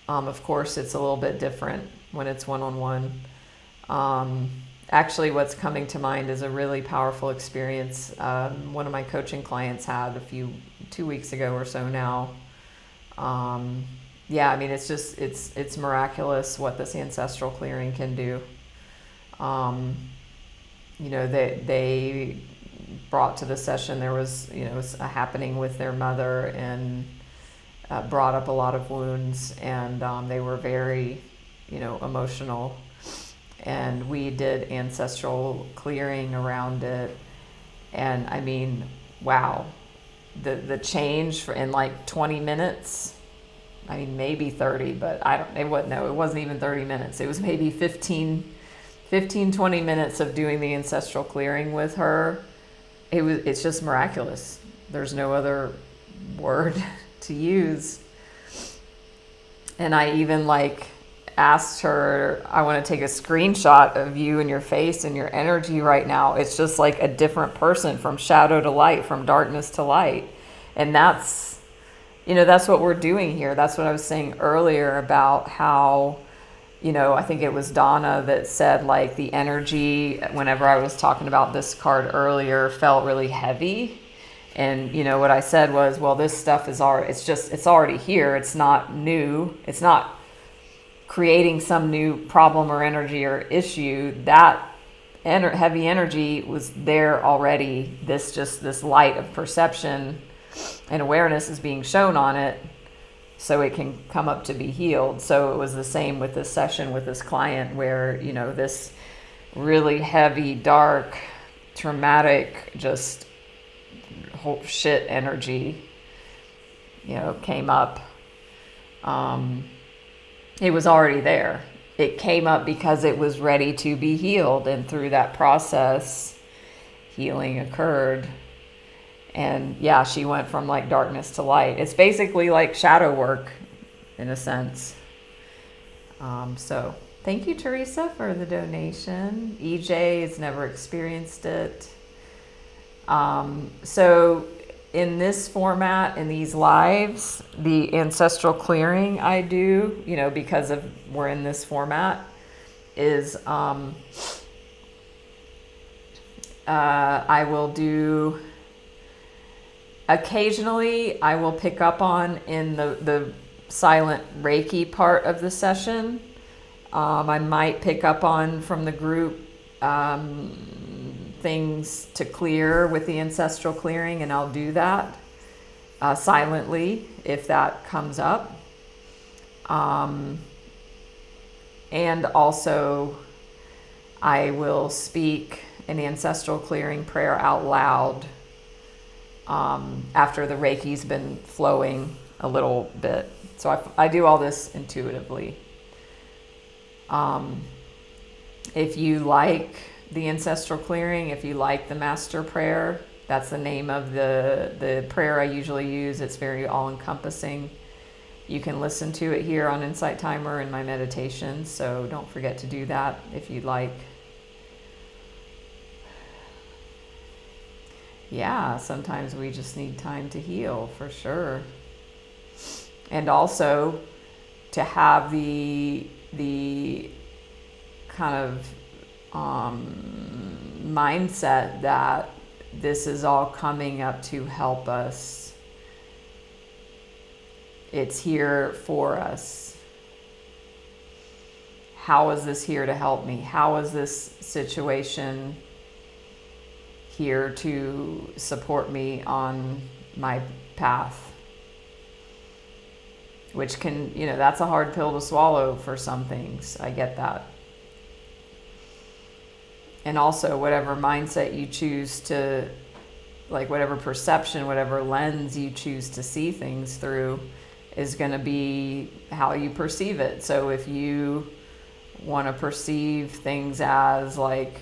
A: Of course, it's a little bit different when it's one-on-one. Actually, what's coming to mind is a really powerful experience one of my coaching clients had 2 weeks ago or so now. Yeah, I mean, it's miraculous what this ancestral clearing can do. They brought to the session, there was, a happening with their mother, and brought up a lot of wounds, and they were very, emotional. And we did ancestral clearing around it. And I mean, wow, the change in like 20 minutes, I mean, maybe 30, but it wasn't even 30 minutes. It was maybe 15, 20 minutes of doing the ancestral clearing with her. It's just miraculous. There's no other word to use. And I even asked her, I want to take a screenshot of you and your face and your energy right now. It's just like a different person, from shadow to light, from darkness to light. And that's what we're doing here. That's what I was saying earlier about how, I think it was Donna that said the energy, whenever I was talking about this card earlier, felt really heavy. And what I said was, well, this stuff is it's already here. It's not new. It's not creating some new problem or energy or issue. That heavy energy was there already. This light of perception and awareness is being shown on it, so it can come up to be healed. So it was the same with this session with this client, where this really heavy, dark, traumatic, just whole shit energy came up. It was already there. It came up because it was ready to be healed, and through that process, healing occurred. And yeah, she went from darkness to light. It's basically like shadow work in a sense. So thank you, Teresa, for the donation. EJ has never experienced it. So in this format, in these lives, the ancestral clearing I do, because we're in this format, is I will do, occasionally I will pick up on in the silent Reiki part of the session. I might pick up on from the group things to clear with the ancestral clearing, and I'll do that silently if that comes up. And also, I will speak an ancestral clearing prayer out loud after the Reiki's been flowing a little bit. So I do all this intuitively. If you like the ancestral clearing, if you like the master prayer, that's the name of the prayer I usually use. It's very all-encompassing. You can listen to it here on Insight Timer in my meditations, so don't forget to do that if you'd like. Yeah, sometimes we just need time to heal, for sure. And also to have the kind of mindset that this is all coming up to help us. It's here for us. How is this here to help me? How is this situation here to support me on my path? Which can, that's a hard pill to swallow for some things. I get that. And also, whatever mindset you choose to, like whatever perception, whatever lens you choose to see things through is going to be how you perceive it. So if you want to perceive things as like,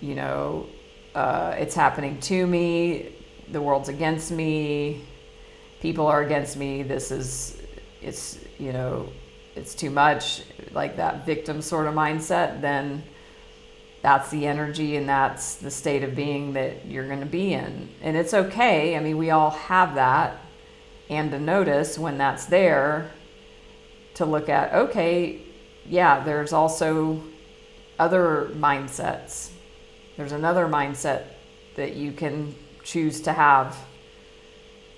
A: it's happening to me, the world's against me, people are against me, it's too much, like that victim sort of mindset, then that's the energy and that's the state of being that you're going to be in. And it's okay. I mean, we all have that. And to notice when that's there, to look at, okay, yeah, there's also other mindsets. There's another mindset that you can choose to have.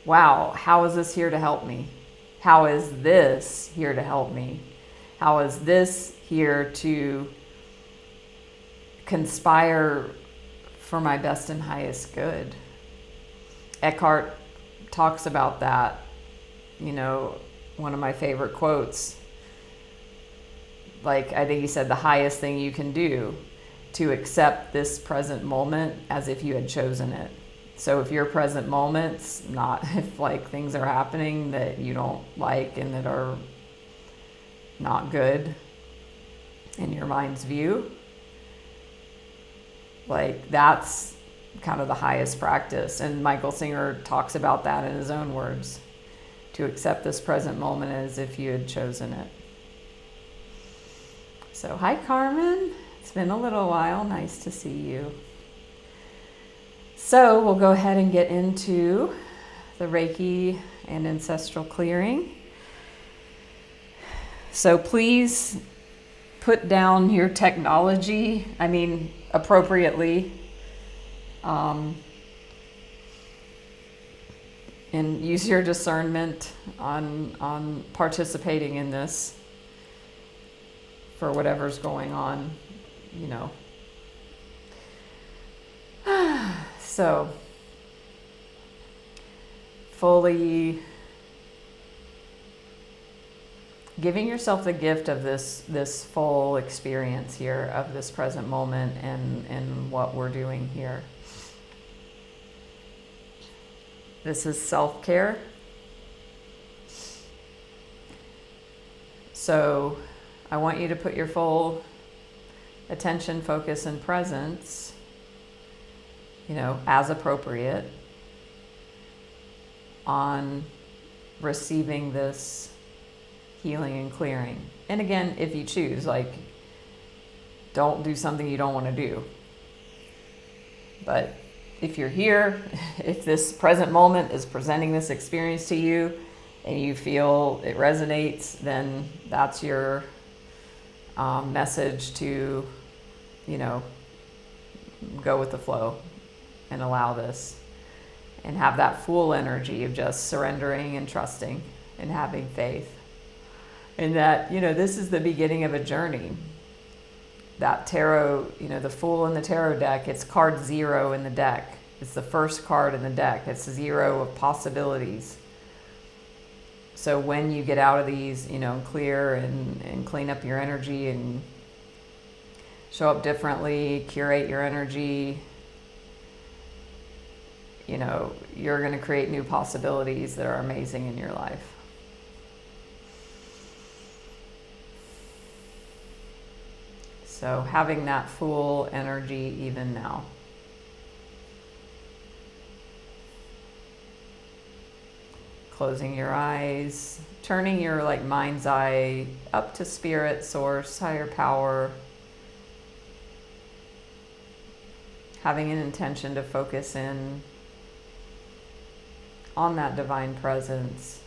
A: Wow, how is this here to help me? How is this here to help me? How is this here to conspire for my best and highest good? Eckhart talks about that. One of my favorite quotes, like I think he said, the highest thing you can do to accept this present moment as if you had chosen it. So if your present moment's not, if like things are happening that you don't like and that are not good in your mind's view, like that's kind of the highest practice. And Michael Singer talks about that in his own words, to accept this present moment as if you had chosen it. So hi Carmen, it's been a little while, nice to see you. So we'll go ahead and get into the Reiki and ancestral clearing. So please put down your technology, appropriately, and use your discernment on participating in this for whatever's going on, So, fully giving yourself the gift of this full experience here of this present moment and what we're doing here. This is self-care. So I want you to put your full attention, focus, and presence, as appropriate, on receiving this healing and clearing. And again, if you choose, like, don't do something you don't want to do. But if you're here, if this present moment is presenting this experience to you and you feel it resonates, then that's your message to, go with the flow and allow this and have that full energy of just surrendering and trusting and having faith. And that, this is the beginning of a journey. that tarot, the Fool in the tarot deck, it's card 0 in the deck. It's the first card in the deck. It's 0 of possibilities. So when you get out of these, clear and clean up your energy and show up differently, curate your energy, you're going to create new possibilities that are amazing in your life. So having that Fool energy even now. Closing your eyes, turning your mind's eye up to spirit, source, higher power. Having an intention to focus in on that divine presence.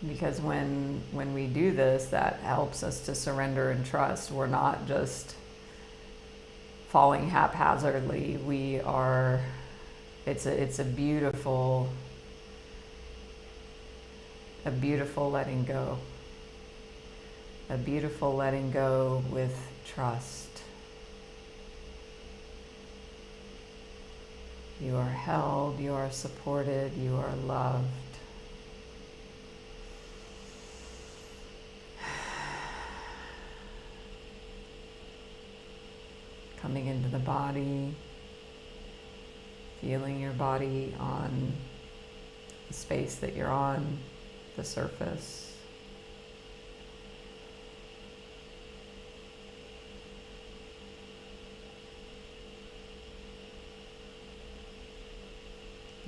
A: Because when we do this, that helps us to surrender and trust. We're not just falling haphazardly. It's a beautiful letting go. A beautiful letting go with trust. You are held, you are supported, you are loved. Coming into the body, feeling your body on the space that you're on, the surface.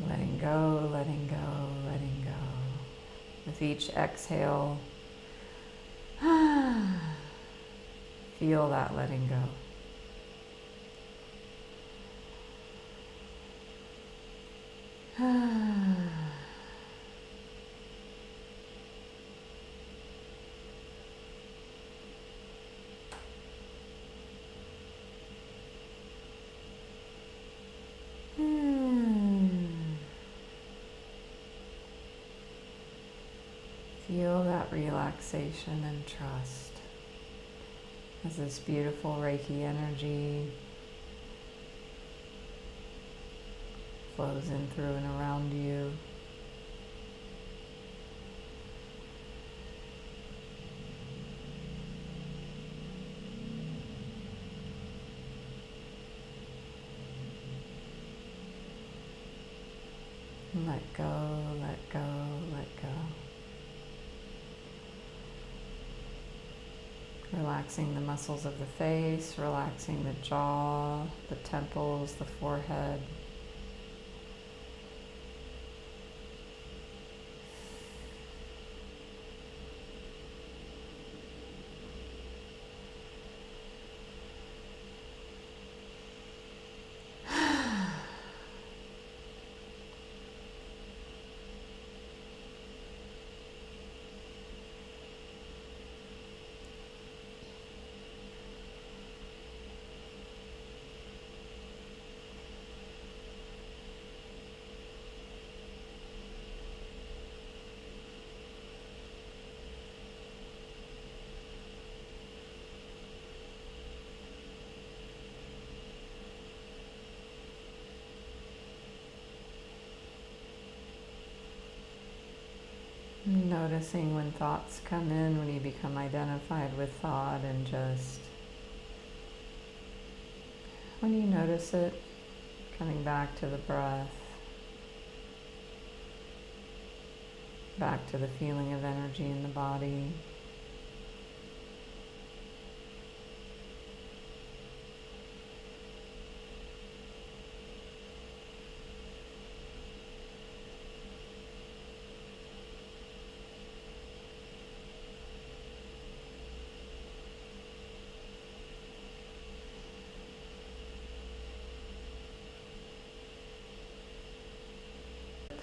A: Letting go, letting go, letting go. With each exhale, feel that letting go. Feel that relaxation and trust as this beautiful Reiki energy flows in through and around you. Let go, let go, let go. Relaxing the muscles of the face, relaxing the jaw, the temples, the forehead. Noticing when thoughts come in, when you become identified with thought, and just when you notice it, coming back to the breath, back to the feeling of energy in the body.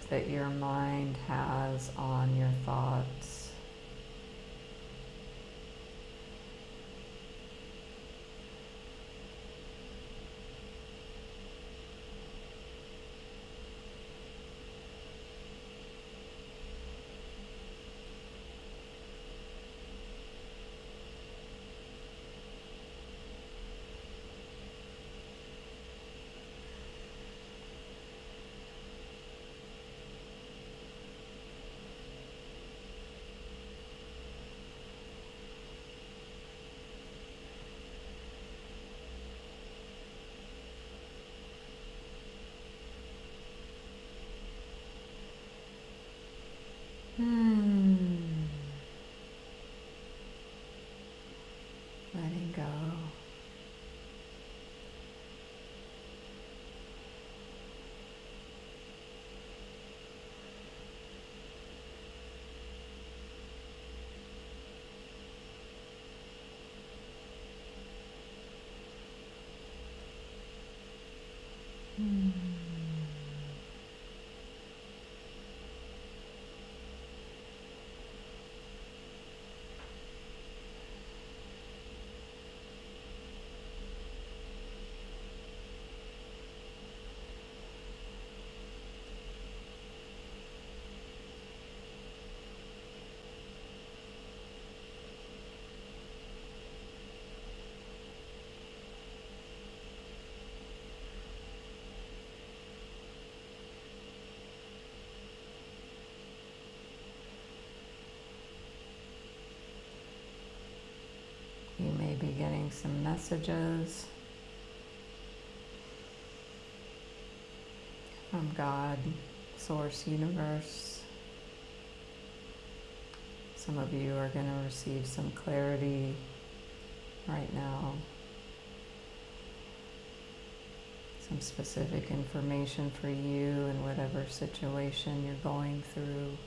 A: That your mind has on your thoughts. some messages from God, Source, Universe. Some of you are going to receive some clarity right now. Some specific information for you in whatever situation you're going through.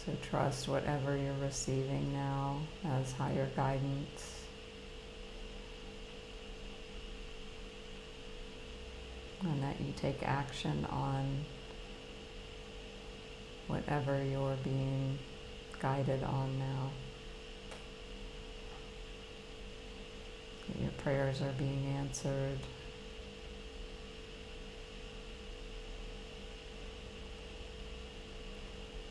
A: So trust whatever you're receiving now as higher guidance. And that you take action on whatever you're being guided on now. That your prayers are being answered.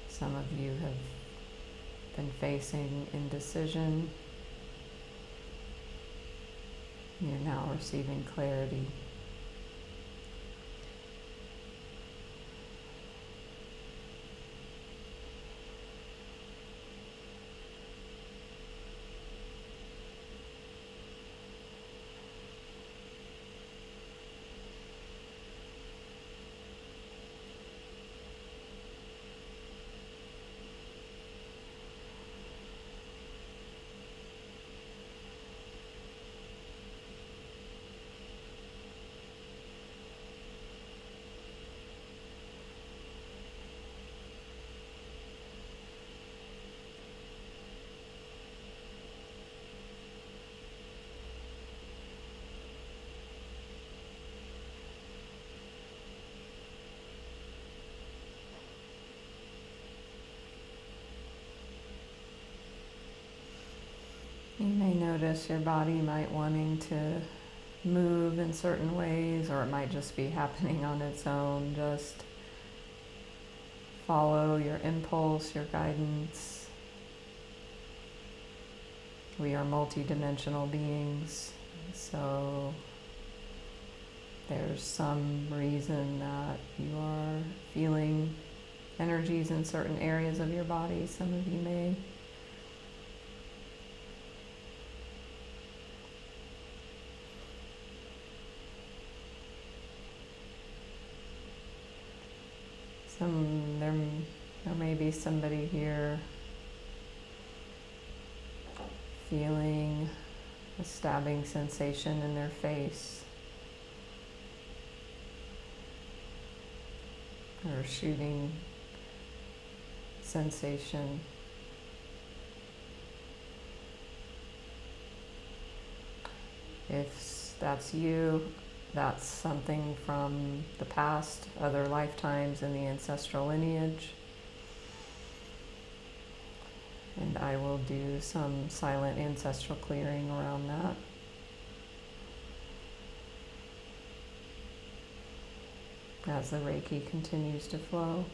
A: Some of you have been facing indecision. You're now receiving clarity. You may notice your body might wanting to move in certain ways, or it might just be happening on its own. Just follow your impulse, your guidance. We are multidimensional beings, so there's some reason that you are feeling energies in certain areas of your body. Some of you may. There may be somebody here feeling a stabbing sensation in their face, or a shooting sensation. If that's you, that's something from the past, other lifetimes in the ancestral lineage. And I will do some silent ancestral clearing around that. As the Reiki continues to flow.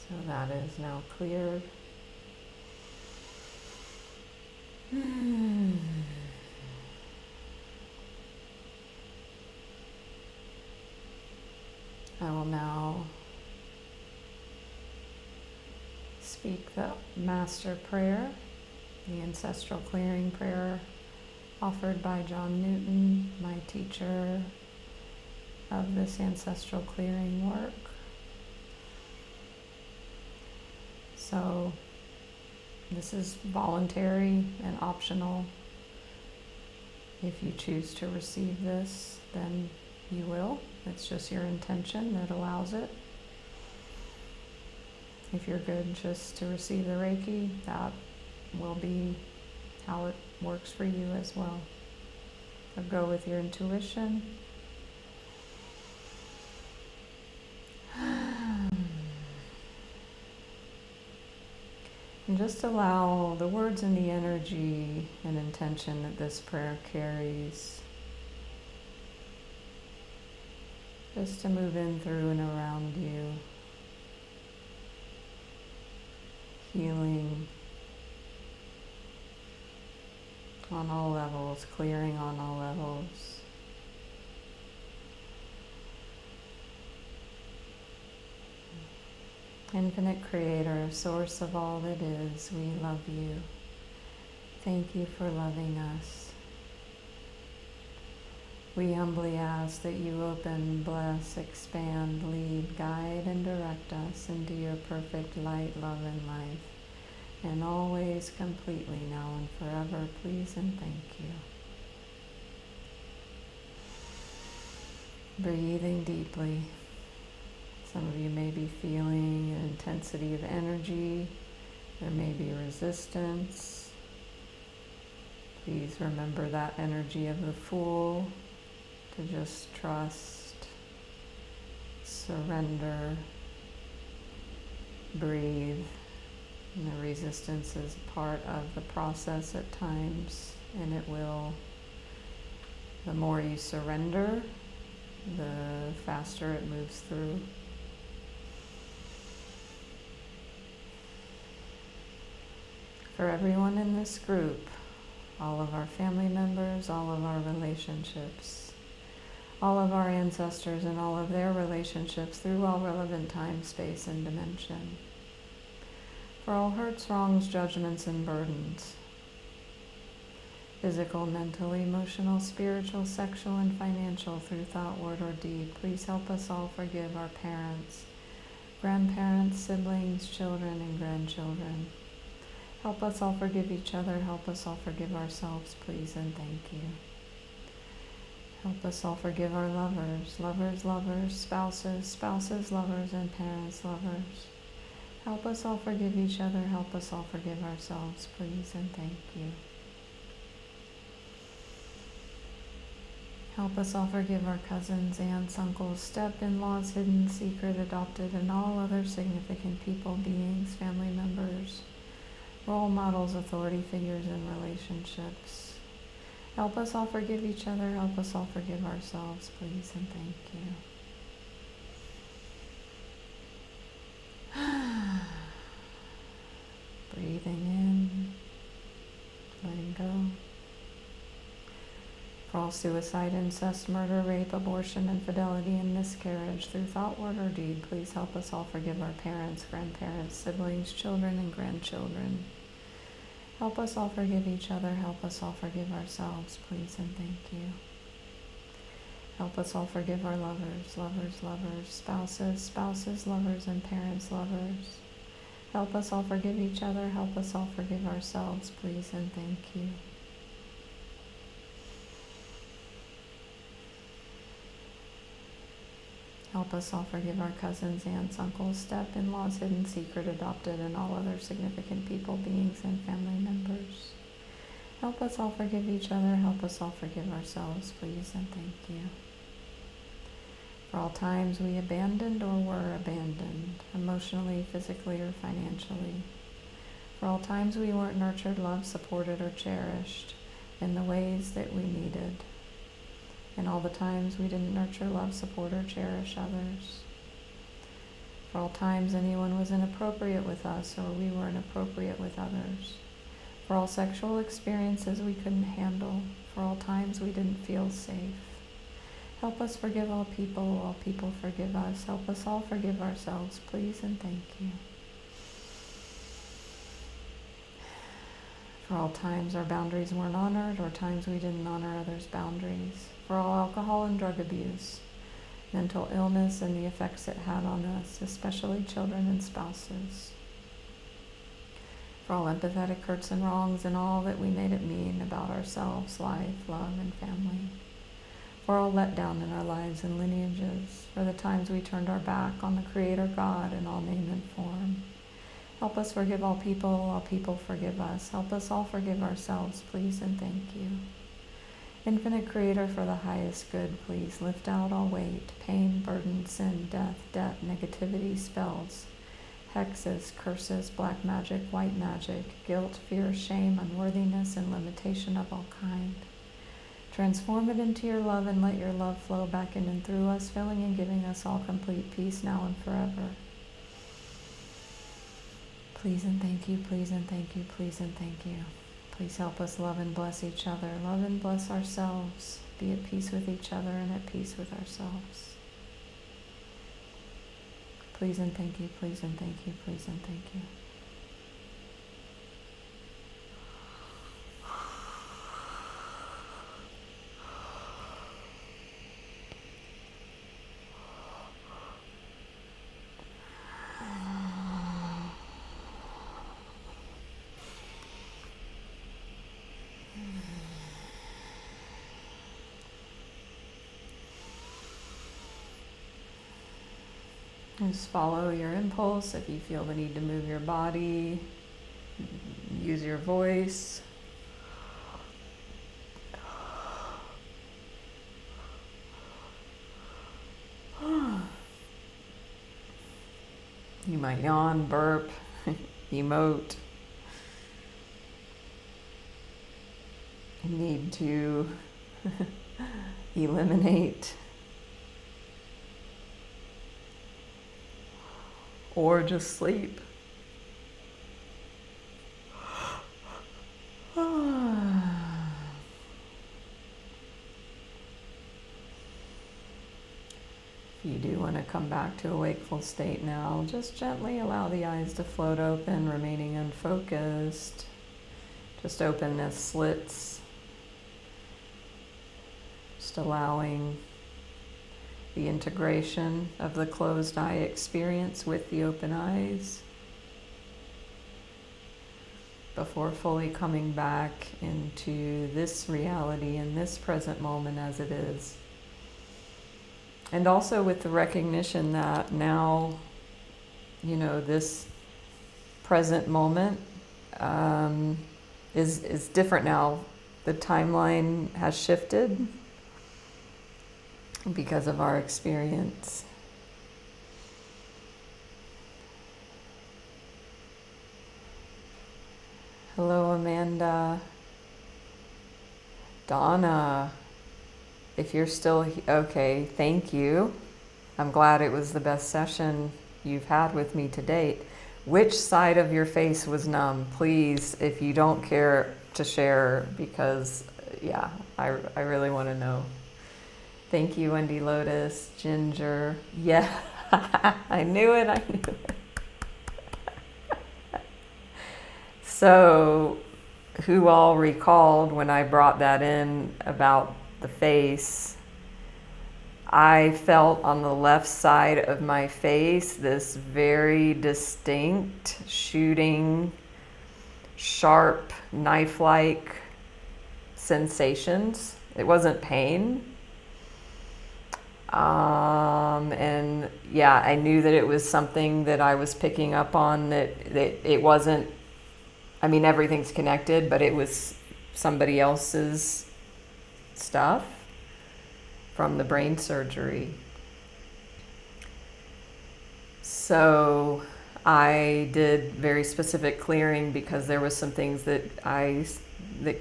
A: So that is now cleared. I will now speak the Master Prayer, the Ancestral Clearing Prayer offered by John Newton, my teacher of this Ancestral Clearing work. So this is voluntary and optional. If you choose to receive this, then you will. It's just your intention that allows it. If you're good just to receive the Reiki, that will be how it works for you as well. So go with your intuition. And just allow the words and the energy and intention that this prayer carries just to move in, through, and around you, healing on all levels, clearing on all levels. Infinite Creator, source of all that is, we love you. Thank you for loving us. We humbly ask that you open, bless, expand, lead, guide, and direct us into your perfect light, love, and life, and always completely, now and forever, please and thank you. Breathing deeply. Some of you may be feeling an intensity of energy. There may be resistance. Please remember that energy of the Fool, to just trust, surrender, breathe. And the resistance is part of the process at times, and it will, the more you surrender, the faster it moves through. For everyone in this group, all of our family members, all of our relationships, all of our ancestors and all of their relationships through all relevant time, space, and dimension. For all hurts, wrongs, judgments, and burdens, physical, mental, emotional, spiritual, sexual, and financial, through thought, word, or deed, please help us all forgive our parents, grandparents, siblings, children, and grandchildren. Help us all forgive each other. Help us all forgive ourselves, please, and thank you. Help us all forgive our lovers, lovers, lovers, spouses, spouses, lovers, and parents, lovers. Help us all forgive each other. Help us all forgive ourselves, please, and thank you. Help us all forgive our cousins, aunts, uncles, step-in-laws, hidden, secret, adopted, and all other significant people, beings, family members, role models, authority figures, and relationships. Help us all forgive each other. Help us all forgive ourselves, please, and thank you. Breathing in, letting go. For all suicide, incest, murder, rape, abortion, infidelity, and miscarriage through thought, word, or deed, please help us all forgive our parents, grandparents, siblings, children, and grandchildren. Help us all forgive each other. Help us all forgive ourselves, please, and thank you. Help us all forgive our lovers, lovers, lovers, spouses, spouses, lovers, and parents, lovers. Help us all forgive each other. Help us all forgive ourselves, please, and thank you. Help us all forgive our cousins, aunts, uncles, step-in-laws, hidden, secret, adopted, and all other significant people, beings, and family members. Help us all forgive each other. Help us all forgive ourselves, please, and thank you. For all times we abandoned or were abandoned, emotionally, physically, or financially. For all times we weren't nurtured, loved, supported, or cherished in the ways that we needed. And all the times we didn't nurture, love, support, or cherish others. For all times anyone was inappropriate with us or we were inappropriate with others. For all sexual experiences we couldn't handle. For all times we didn't feel safe. Help us forgive all people forgive us. Help us all forgive ourselves, please, and thank you. For all times our boundaries weren't honored, or times we didn't honor others' boundaries. For all alcohol and drug abuse, mental illness and the effects it had on us, especially children and spouses. For all empathetic hurts and wrongs and all that we made it mean about ourselves, life, love, and family. For all letdown in our lives and lineages. For the times we turned our back on the Creator God in all name and form. Help us forgive all people forgive us. Help us all forgive ourselves, please and thank you. Infinite Creator, for the highest good, please lift out all weight, pain, burden, sin, death, debt, negativity, spells, hexes, curses, black magic, white magic, guilt, fear, shame, unworthiness, and limitation of all kind. Transform it into your love and let your love flow back in and through us, filling and giving us all complete peace now and forever. Please and thank you, please and thank you, please and thank you. Please help us love and bless each other, love and bless ourselves, be at peace with each other and at peace with ourselves. Please and thank you, please and thank you, please and thank you. Just follow your impulse. If you feel the need to move your body, use your voice. You might yawn, burp, emote. You need to eliminate or just sleep. If you do want to come back to a wakeful state now, just gently allow the eyes to float open, remaining unfocused. Just open as slits. Just allowing the integration of the closed eye experience with the open eyes before fully coming back into this reality in this present moment as it is. And also with the recognition that now, this present moment is different now. The timeline has shifted because of our experience. Hello, Amanda. Donna, if you're still okay, thank you. I'm glad it was the best session you've had with me to date. Which side of your face was numb? Please, if you don't care to share, because I really want to know. Thank you, Wendy Lotus, Ginger. Yeah, I knew it. So, who all recalled when I brought that in about the face? I felt on the left side of my face this very distinct shooting, sharp, knife-like sensations. It wasn't pain. And I knew that it was something that I was picking up on, that it wasn't, everything's connected, but it was somebody else's stuff from the brain surgery. So I did very specific clearing because there was some things that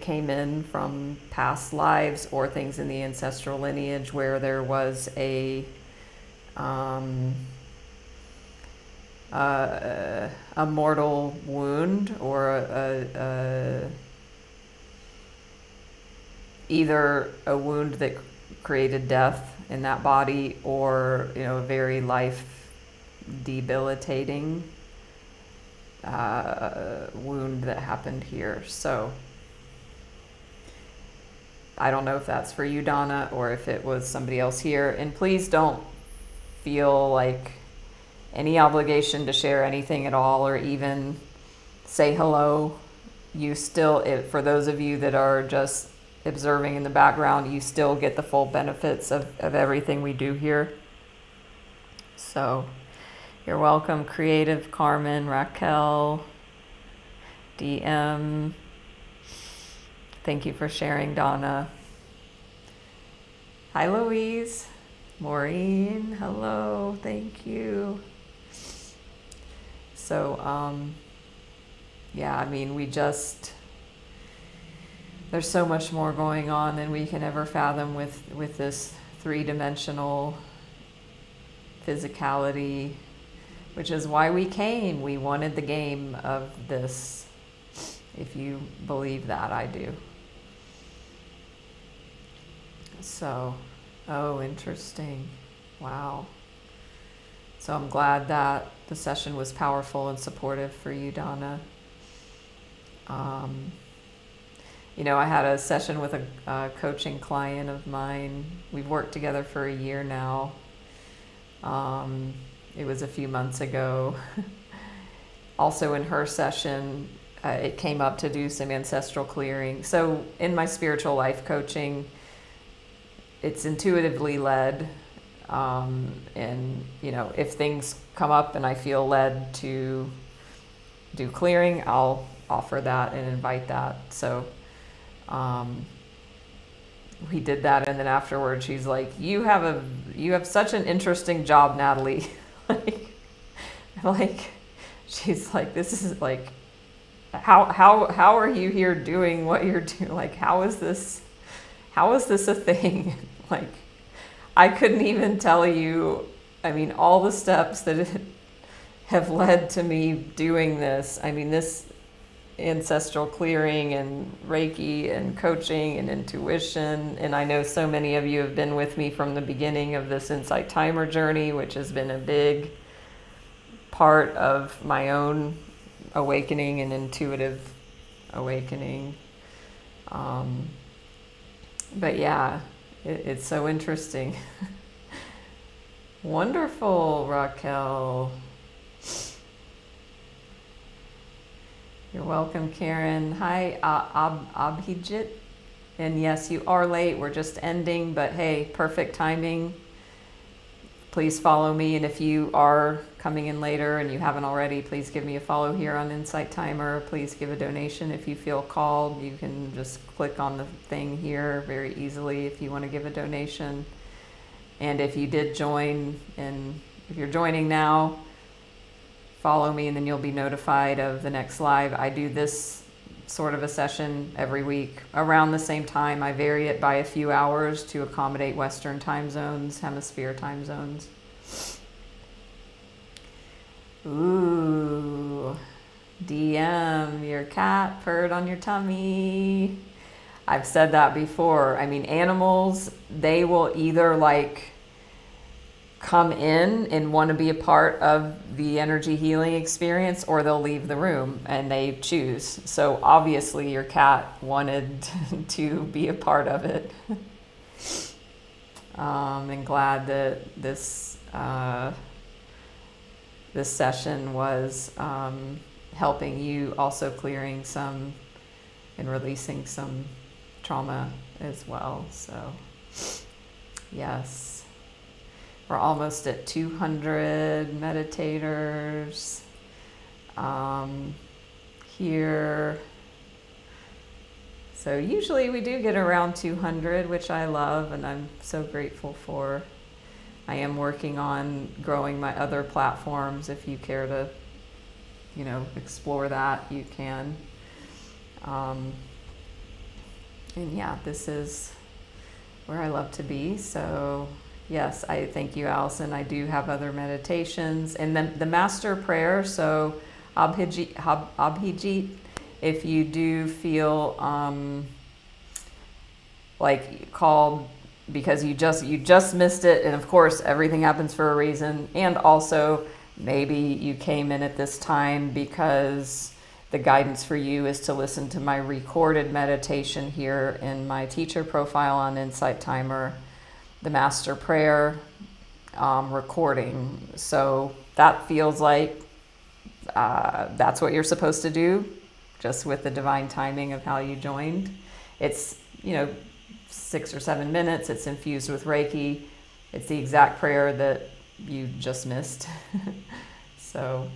A: came in from past lives or things in the ancestral lineage where there was a mortal wound or either a wound that created death in that body or a very life debilitating wound that happened here. So I don't know if that's for you, Donna, or if it was somebody else here. And please don't feel like any obligation to share anything at all, or even say hello. You still, for those of you that are just observing in the background, you still get the full benefits of everything we do here. So you're welcome, Creative, Carmen, Raquel, DM. Thank you for sharing, Donna. Hi, Louise. Maureen, hello, thank you. So, yeah, I mean, there's so much more going on than we can ever fathom with this three-dimensional physicality, which is why we came. We wanted the game of this. If you believe that, I do. So, oh, interesting. Wow. So I'm glad that the session was powerful and supportive for you, Donna. I had a session with a coaching client of mine. We've worked together for a year now. It was a few months ago. Also in her session, it came up to do some ancestral clearing. So in my spiritual life coaching, it's intuitively led. And, if things come up and I feel led to do clearing, I'll offer that and invite that. So we did that, and then afterwards she's like, you have such an interesting job, Natalie. She's like, this is like, how are you here doing what you're doing? Like, how is this a thing? Like, I couldn't even tell you, I mean, all the steps that have led to me doing this. I mean, this ancestral clearing and Reiki and coaching and intuition. And I know so many of you have been with me from the beginning of this Insight Timer journey, which has been a big part of my own awakening and intuitive awakening. But yeah, it's so interesting. Wonderful, Raquel. You're welcome, Karen. Hi, Abhijit. And yes, you are late. We're just ending, but hey, perfect timing. Please follow me. And if you are coming in later and you haven't already, please give me a follow here on Insight Timer. Please give a donation if you feel called. You can just click on the thing here very easily if you want to give a donation. And if you did join, and if you're joining now, follow me and then you'll be notified of the next live. I do this sort of a session every week around the same time. I vary it by a few hours to accommodate Western time zones, hemisphere time zones. Ooh, DM, your cat purred on your tummy. I've said that before. I mean, animals, they will either like come in and want to be a part of the energy healing experience, or they'll leave the room, and they choose. So obviously your cat wanted to be a part of it. And glad that this session was helping you, also clearing some and releasing some trauma as well. So yes. We're almost at 200 meditators here. So usually we do get around 200, which I love and I'm so grateful for. I am working on growing my other platforms. If you care to, explore that, you can. And yeah, this is where I love to be. So yes, I thank you, Allison. I do have other meditations. And then the master prayer, so Abhijit, if you do feel like called because you just missed it, and of course everything happens for a reason, and also Maybe you came in at this time because the guidance for you is to listen to my recorded meditation here in my teacher profile on Insight Timer, the Master Prayer recording. So that feels like that's what you're supposed to do, just with the divine timing of how you joined. It's, 6 or 7 minutes. It's infused with Reiki. It's the exact prayer that you just missed. So,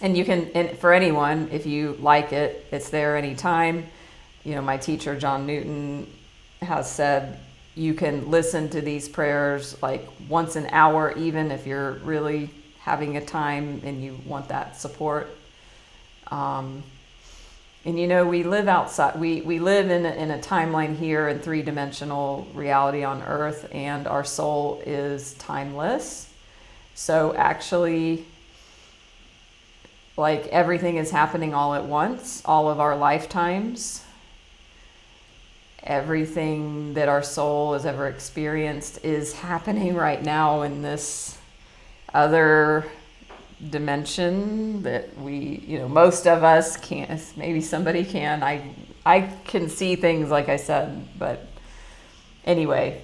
A: and you can, and for anyone, if you like it, it's there anytime. My teacher, John Newton, has said you can listen to these prayers like once an hour, even if you're really having a time and you want that support. And we live outside, we live in a timeline here in 3-dimensional reality on Earth, and our soul is timeless. So actually, like, everything is happening all at once, all of our lifetimes. Everything that our soul has ever experienced is happening right now in this other dimension that most of us can't. Maybe somebody can. I can see things, like I said, but anyway,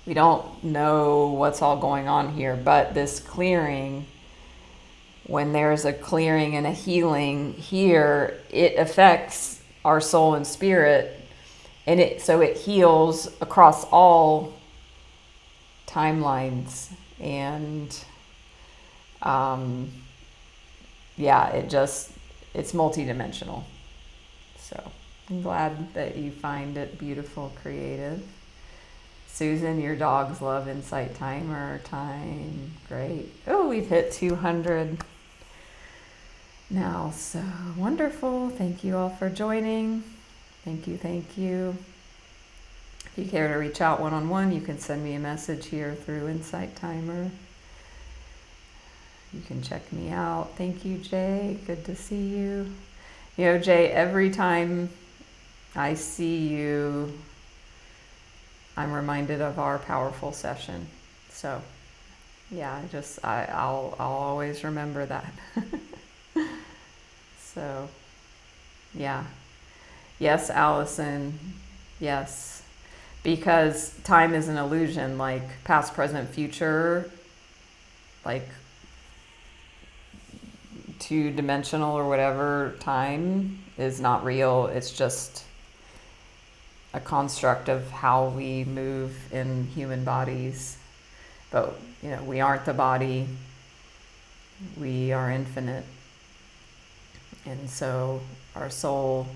A: we don't know what's all going on here. But this clearing, when there's a clearing and a healing here, it affects our soul and spirit, and it heals across all timelines. And it's multidimensional. So I'm glad that you find it beautiful, creative. Susan, your dogs love Insight Timer time. Great. Oh, we've hit 200 now. So wonderful. Thank you all for joining. Thank you. If you care to reach out one-on-one, you can send me a message here through Insight Timer. You can check me out. Thank you, Jay. Good to see you. Jay, every time I see you, I'm reminded of our powerful session. So, yeah, I'll always remember that. So, yeah. Yes, Allison. Yes. Because time is an illusion, like past, present, future, like 2-dimensional or whatever time is not real. It's just a construct of how we move in human bodies. But, we aren't the body. We are infinite. And so our soul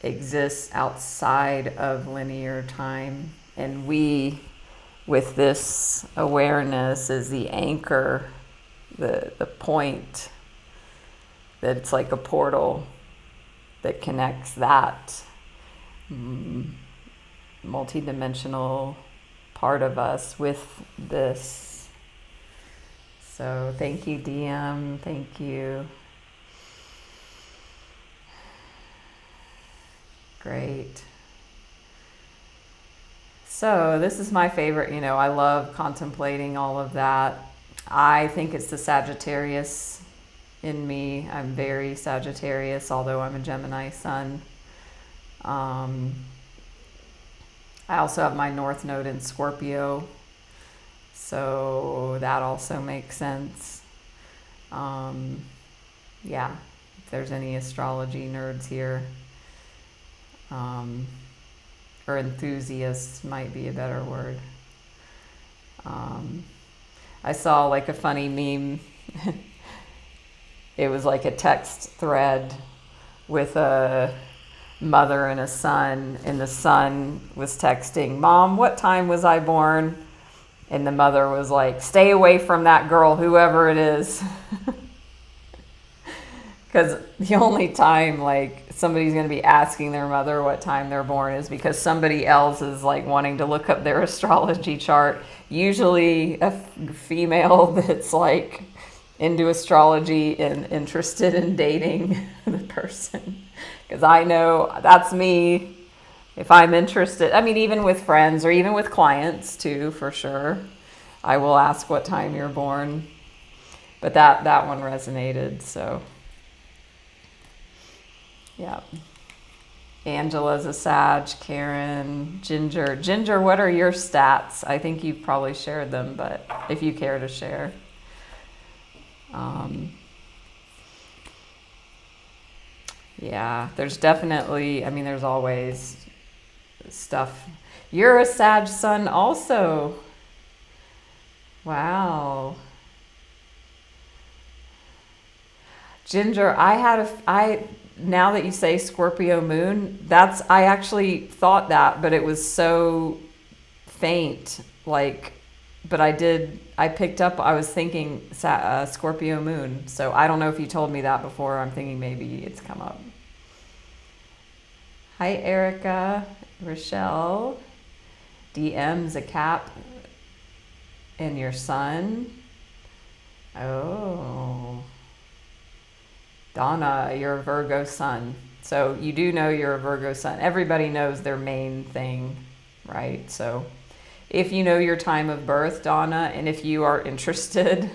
A: exists outside of linear time. And we, with this awareness, is the anchor, the point, that it's like a portal that connects that multidimensional part of us with this. So thank you, DM. Thank you. Great. So this is my favorite. I love contemplating all of that. I think it's the Sagittarius in me. I'm very Sagittarius, although I'm a Gemini sun. I also have my North Node in Scorpio, so that also makes sense. If there's any astrology nerds here, or enthusiasts might be a better word. I saw like a funny meme. It was like a text thread with a mother and a son, and the son was texting, "Mom, what time was I born?" And the mother was like, "Stay away from that girl, whoever it is." Because the only time like somebody's going to be asking their mother what time they're born is because somebody else is like wanting to look up their astrology chart. Usually a female that's like into astrology and interested in dating the person. Because I know that's me. If I'm interested, I mean, even with friends or even with clients too, for sure, I will ask what time you're born. but that one resonated. So yeah. Angela's a Sag, Karen, Ginger. Ginger, what are your stats? I think you've probably shared them, but if you care to share. Yeah, there's definitely, I mean, there's always stuff. You're a Sag sun also. Wow. Ginger, now that you say Scorpio moon, I actually thought that, but it was so faint, like, but I picked up, I was thinking Scorpio moon. So I don't know if you told me that before. I'm thinking maybe it's come up. Hi, Erica, Rochelle. DM's a Cap and your sun. Oh. Donna, you're a Virgo sun. So you do know you're a Virgo sun. Everybody knows their main thing, right? So if you know your time of birth, Donna, and if you are interested,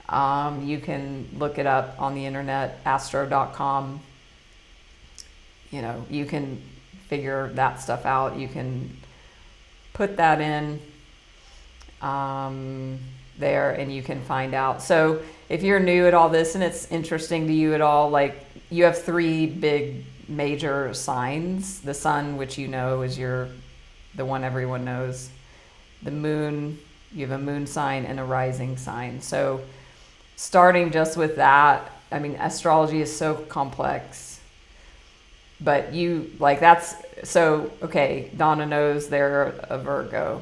A: you can look it up on the internet, astro.com. You know, you can figure that stuff out. You can put that in there and you can find out. So if you're new at all this and it's interesting to you at all, like you have 3 big major signs. The sun, which you know is the one everyone knows. The moon, you have a moon sign and a rising sign. So starting just with that, I mean, astrology is so complex, but okay, Donna knows they're a Virgo.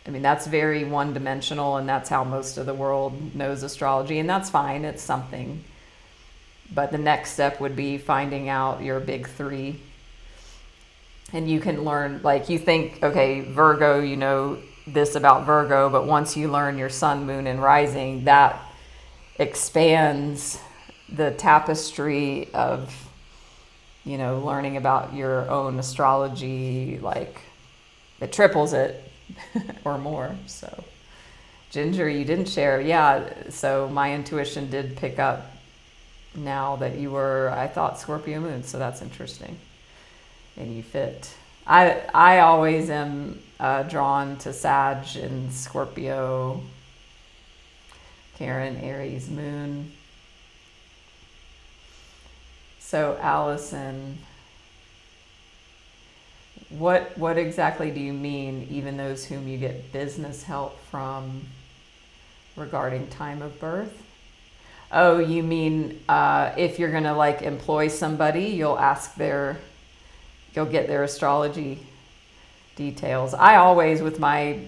A: I mean, that's very one-dimensional, and that's how most of the world knows astrology, and that's fine. It's something. But the next step would be finding out your big 3. And you can learn, like, you think, okay, Virgo, you know this about Virgo, but once you learn your sun, moon, and rising, that expands the tapestry of, you know, learning about your own astrology, like, it triples it. Or more. So Ginger, you didn't share. Yeah, so my intuition did pick up now that you were, I thought Scorpio moon, so that's interesting. And you fit. I always am drawn to Sag and Scorpio. Karen, Aries moon. So Allison, what exactly do you mean, even those whom you get business help from regarding time of birth? Oh, you mean if you're going to like employ somebody, you'll get their astrology details. I always, with my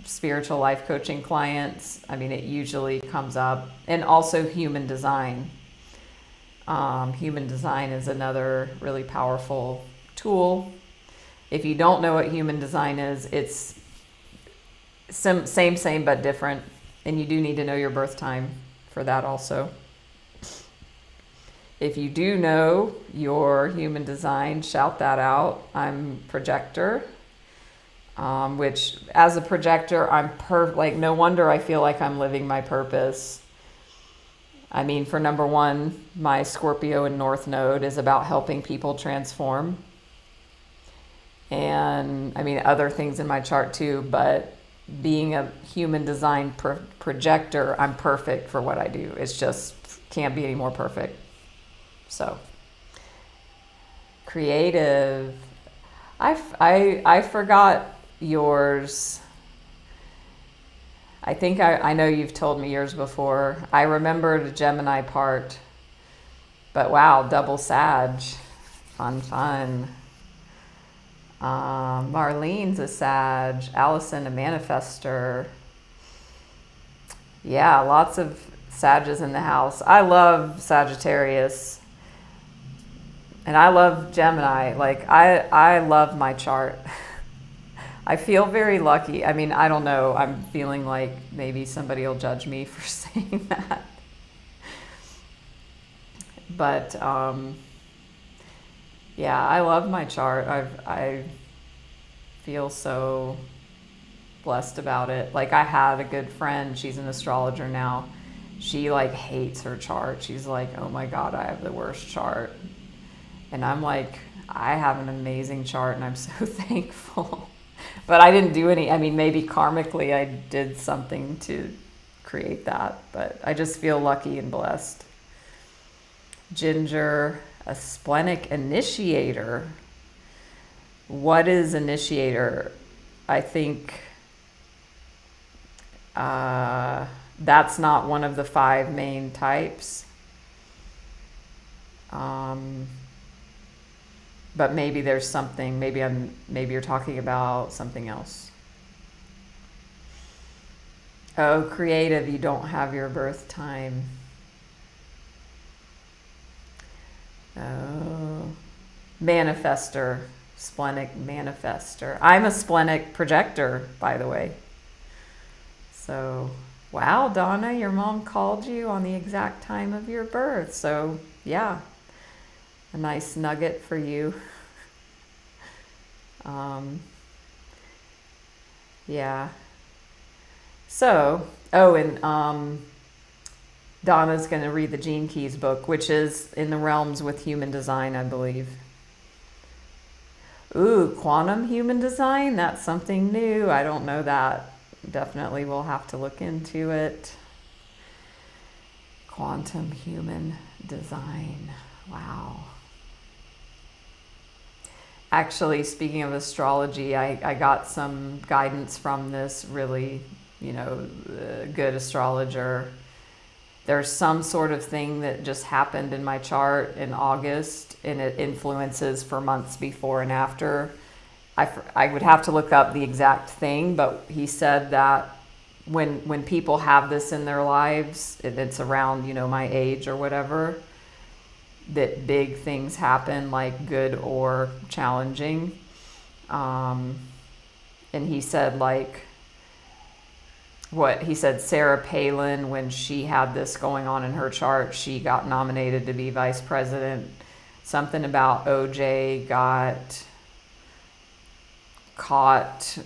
A: spiritual life coaching clients, I mean, it usually comes up. And also human design. Human design is another really powerful tool. If you don't know what human design is, it's same but different. And you do need to know your birth time for that also. If you do know your human design, shout that out. I'm projector, which as a projector, I'm like, no wonder I feel like I'm living my purpose. I mean, for number 1, my Scorpio and North Node is about helping people transform. And I mean, other things in my chart too, but being a human design projector, I'm perfect for what I do. It's just can't be any more perfect. So creative. I forgot yours. I think I know you've told me yours before. I remember the Gemini part, but wow, double Sag. Fun. Marlene's a Sag, Allison a manifester. Yeah, lots of Sages in the house. I love Sagittarius and I love Gemini. Like I love my chart. I feel very lucky. I mean, I don't know. I'm feeling like maybe somebody will judge me for saying that. But yeah, I love my chart. I feel so blessed about it. Like I had a good friend, she's an astrologer now, she like hates her chart. She's like, oh my God, I have the worst chart. And I'm like, I have an amazing chart and I'm so thankful. But I didn't do any, I mean, maybe karmically I did something to create that, but I just feel lucky and blessed. Ginger, a splenic initiator. What is initiator? I think that's not one of the 5 main types. But maybe there's something, maybe you're talking about something else. Oh, creative, you don't have your birth time. Oh, manifester, splenic manifester. I'm a splenic projector, by the way. So, wow, Donna, your mom called you on the exact time of your birth. So, yeah, a nice nugget for you. Yeah. So, and Donna's going to read the Gene Keys book, which is in the realms with human design, I believe. Ooh, quantum human design? That's something new. I don't know that. Definitely will have to look into it. Quantum human design. Wow. Actually, speaking of astrology, I got some guidance from this really, good astrologer. There's some sort of thing that just happened in my chart in August, and it influences for months before and after. I would have to look up the exact thing, but he said that when people have this in their lives, it's around, my age or whatever, that big things happen, like good or challenging. And he said, Sarah Palin, when she had this going on in her chart, she got nominated to be vice president. Something about OJ got caught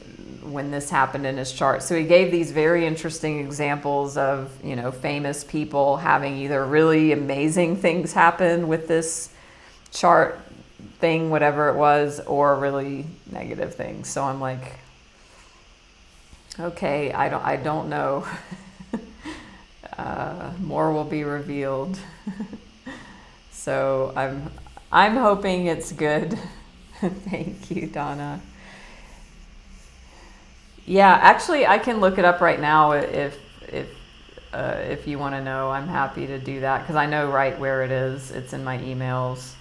A: when this happened in his chart. So he gave these very interesting examples of, famous people having either really amazing things happen with this chart thing, whatever it was, or really negative things. So I'm like, okay, I don't know. More will be revealed. So I'm hoping it's good. Thank you, Donna. Yeah, actually, I can look it up right now if you want to know. I'm happy to do that because I know right where it is. It's in my emails.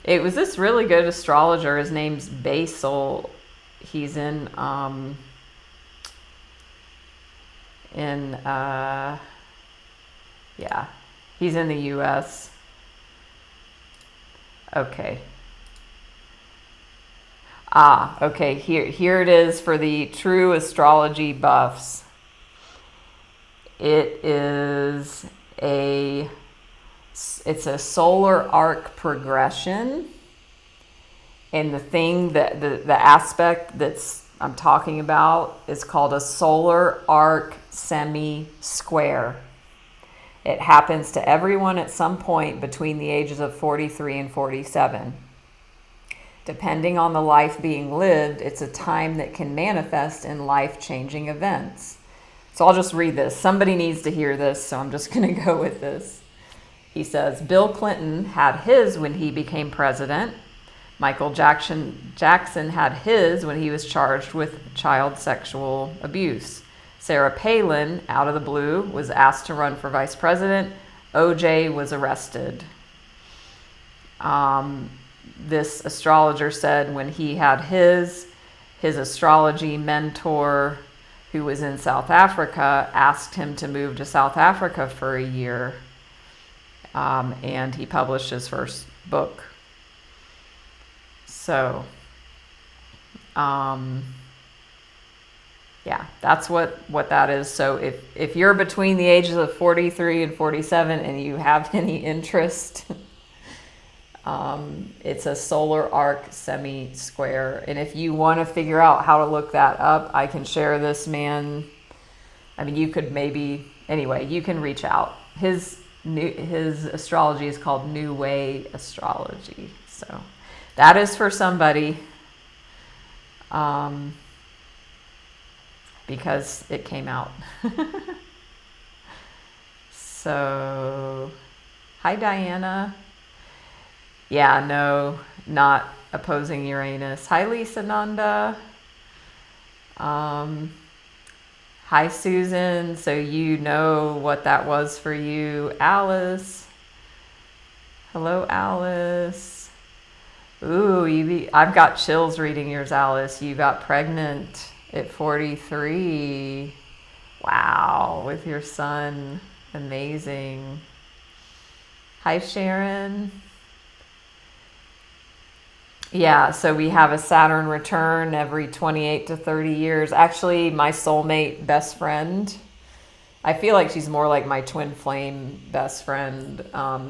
A: It was this really good astrologer. His name's Basil. He's in he's in the U.S. Okay. Okay, here it is for the true astrology buffs. It's a solar arc progression. And the thing that the aspect I'm talking about is called a solar arc semi-square. It happens to everyone at some point between the ages of 43 and 47. Depending on the life being lived, it's a time that can manifest in life-changing events. So I'll just read this. Somebody needs to hear this, so I'm just going to go with this. He says, Bill Clinton had his when he became president. Michael Jackson had his when he was charged with child sexual abuse. Sarah Palin, out of the blue, was asked to run for vice president. OJ was arrested. This astrologer said when he had his astrology mentor, who was in South Africa, asked him to move to South Africa for a year. And he published his first book. So, that's what that is. So if you're between the ages of 43 and 47 and you have any interest, it's a solar arc semi-square. And if you want to figure out how to look that up, I can share this man I mean, you could maybe, anyway, you can reach out. His astrology is called New Way Astrology. So that is for somebody, because it came out. So, hi Diana. Yeah, no, not opposing Uranus. Hi Lisa Nanda. Hi Susan. So you know what that was for you. Alice. Hello Alice. Ooh, I've got chills reading yours, Alice. You got pregnant at 43. Wow, with your son. Amazing. Hi Sharon. Yeah, so we have a Saturn return every 28 to 30 years. Actually, my soulmate best friend, I feel like she's more like my twin flame best friend.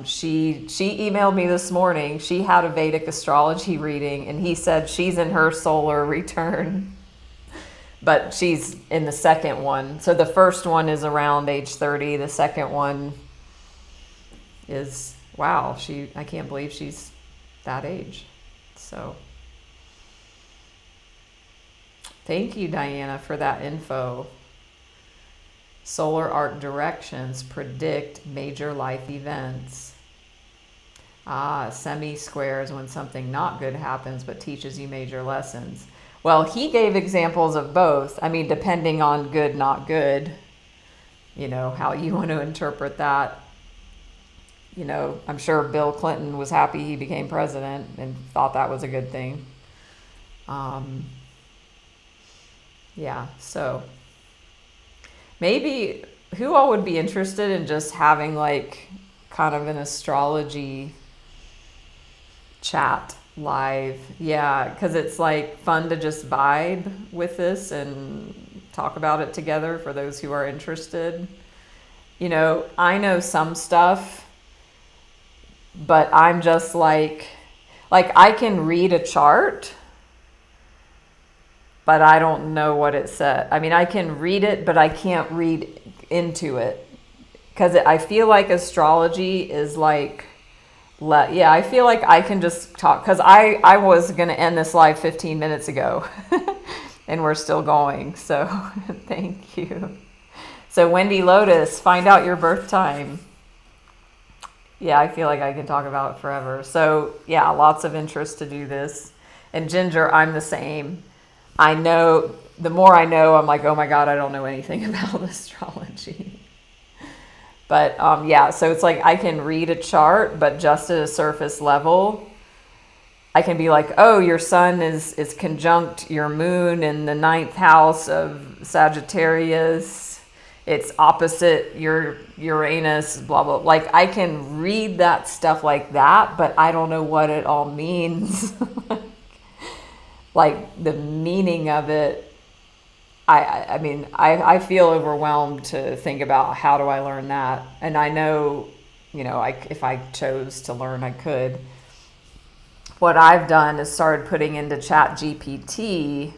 A: She emailed me this morning. She had a Vedic astrology reading, and he said she's in her solar return, but she's in the second one. So the first one is around age 30. The second one is, wow, I can't believe she's that age. So thank you, Diana, for that info. Solar arc directions predict major life events. Semi-squares when something not good happens but teaches you major lessons. Well, he gave examples of both. I mean, depending on good, not good, how you want to interpret that. I'm sure Bill Clinton was happy he became president and thought that was a good thing. Yeah, so maybe who all would be interested in just having like kind of an astrology chat live? Yeah, because it's like fun to just vibe with this and talk about it together for those who are interested. I know some stuff, but I'm just like I can read a chart, but I don't know what it said. I mean, I can read it, but I can't read into it because I feel like astrology is like, I feel like I can just talk because I was going to end this live 15 minutes ago and we're still going. So thank you. So Wendy Lotus, find out your birth time. Yeah, I feel like I can talk about it forever. So yeah, lots of interest to do this. And Ginger, I'm the same. I know, the more I know, I'm like, oh my God, I don't know anything about astrology. But yeah, so it's like I can read a chart, but just at a surface level. I can be like, oh, your sun is conjunct your moon in the 9th house of Sagittarius. It's opposite your Uranus, blah, blah. Like I can read that stuff like that, but I don't know what it all means. Like the meaning of it. I mean, I feel overwhelmed to think about how do I learn that. And I know, if I chose to learn, I could. What I've done is started putting into Chat GPT,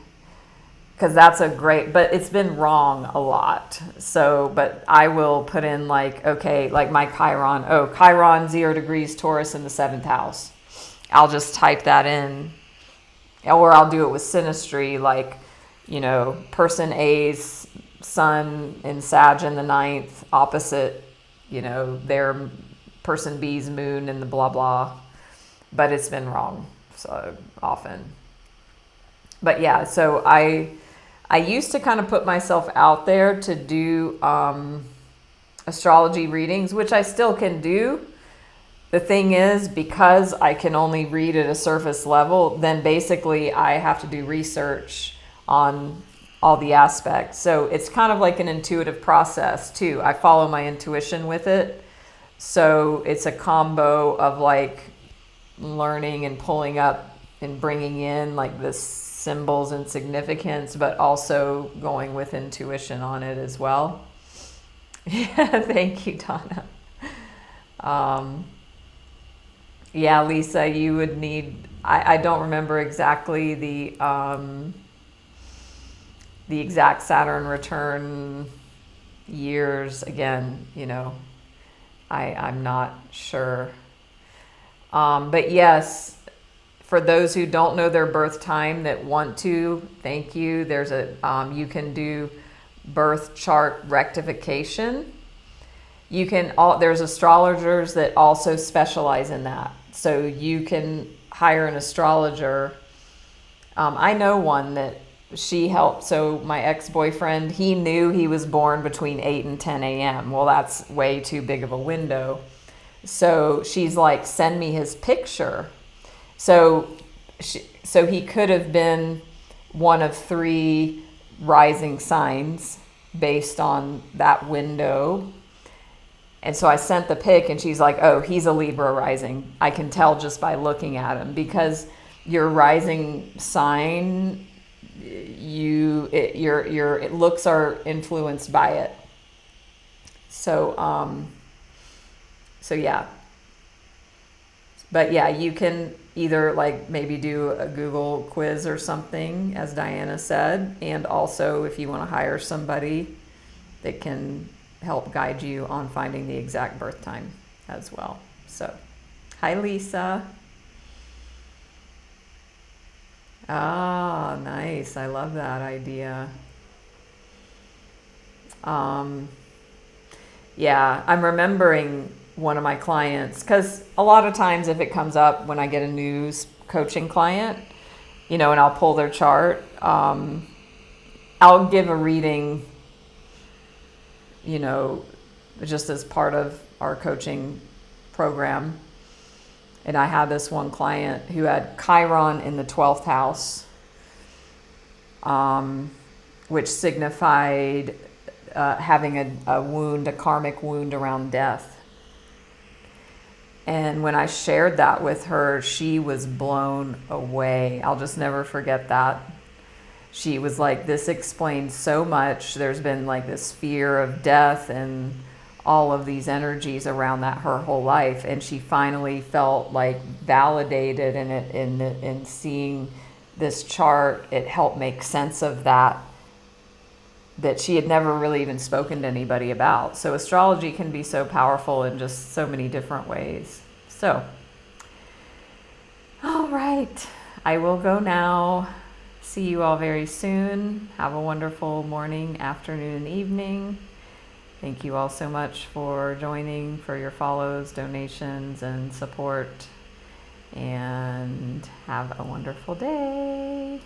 A: because that's a great, but it's been wrong a lot. So, but I will put in like, okay, like my Chiron, Chiron 0 degrees Taurus in the 7th house. I'll just type that in, or I'll do it with synastry, like, person A's sun in Sag in the 9th, opposite, their person B's moon in the blah, blah. But it's been wrong so often. But yeah, so I used to kind of put myself out there to do astrology readings, which I still can do. The thing is, because I can only read at a surface level, then basically I have to do research on all the aspects. So it's kind of like an intuitive process too. I follow my intuition with it. So it's a combo of like learning and pulling up and bringing in like the symbols and significance, but also going with intuition on it as well. Yeah, thank you, Donna. Yeah, Lisa, you would need, I don't remember exactly the exact Saturn return years. Again, I'm not sure. But yes, for those who don't know their birth time that want to, thank you. There's you can do birth chart rectification. There's astrologers that also specialize in that. So you can hire an astrologer. I know one that she helped. So my ex-boyfriend, he knew he was born between 8 and 10 a.m. Well, that's way too big of a window. So she's like, send me his picture. So he could have been one of 3 rising signs based on that window. And so I sent the pic, and she's like, oh, he's a Libra rising. I can tell just by looking at him, because your rising sign, your looks are influenced by it. So yeah. But yeah, you can either like maybe do a Google quiz or something, as Diana said, and also if you want to hire somebody that can help guide you on finding the exact birth time as well. So, hi Lisa. Ah, nice. I love that idea. Yeah, I'm remembering one of my clients, because a lot of times if it comes up when I get a new coaching client, and I'll pull their chart, I'll give a reading, just as part of our coaching program. And I had this one client who had Chiron in the 12th house, which signified having a wound, a karmic wound around death. And when I shared that with her, she was blown away. I'll just never forget that. She was like, this explains so much. There's been like this fear of death and all of these energies around that her whole life. And she finally felt like validated in it, in seeing this chart. It helped make sense of that she had never really even spoken to anybody about. So astrology can be so powerful in just so many different ways. So, all right, I will go now. See you all very soon. Have a wonderful morning, afternoon, and evening. Thank you all so much for joining, for your follows, donations, and support. And have a wonderful day.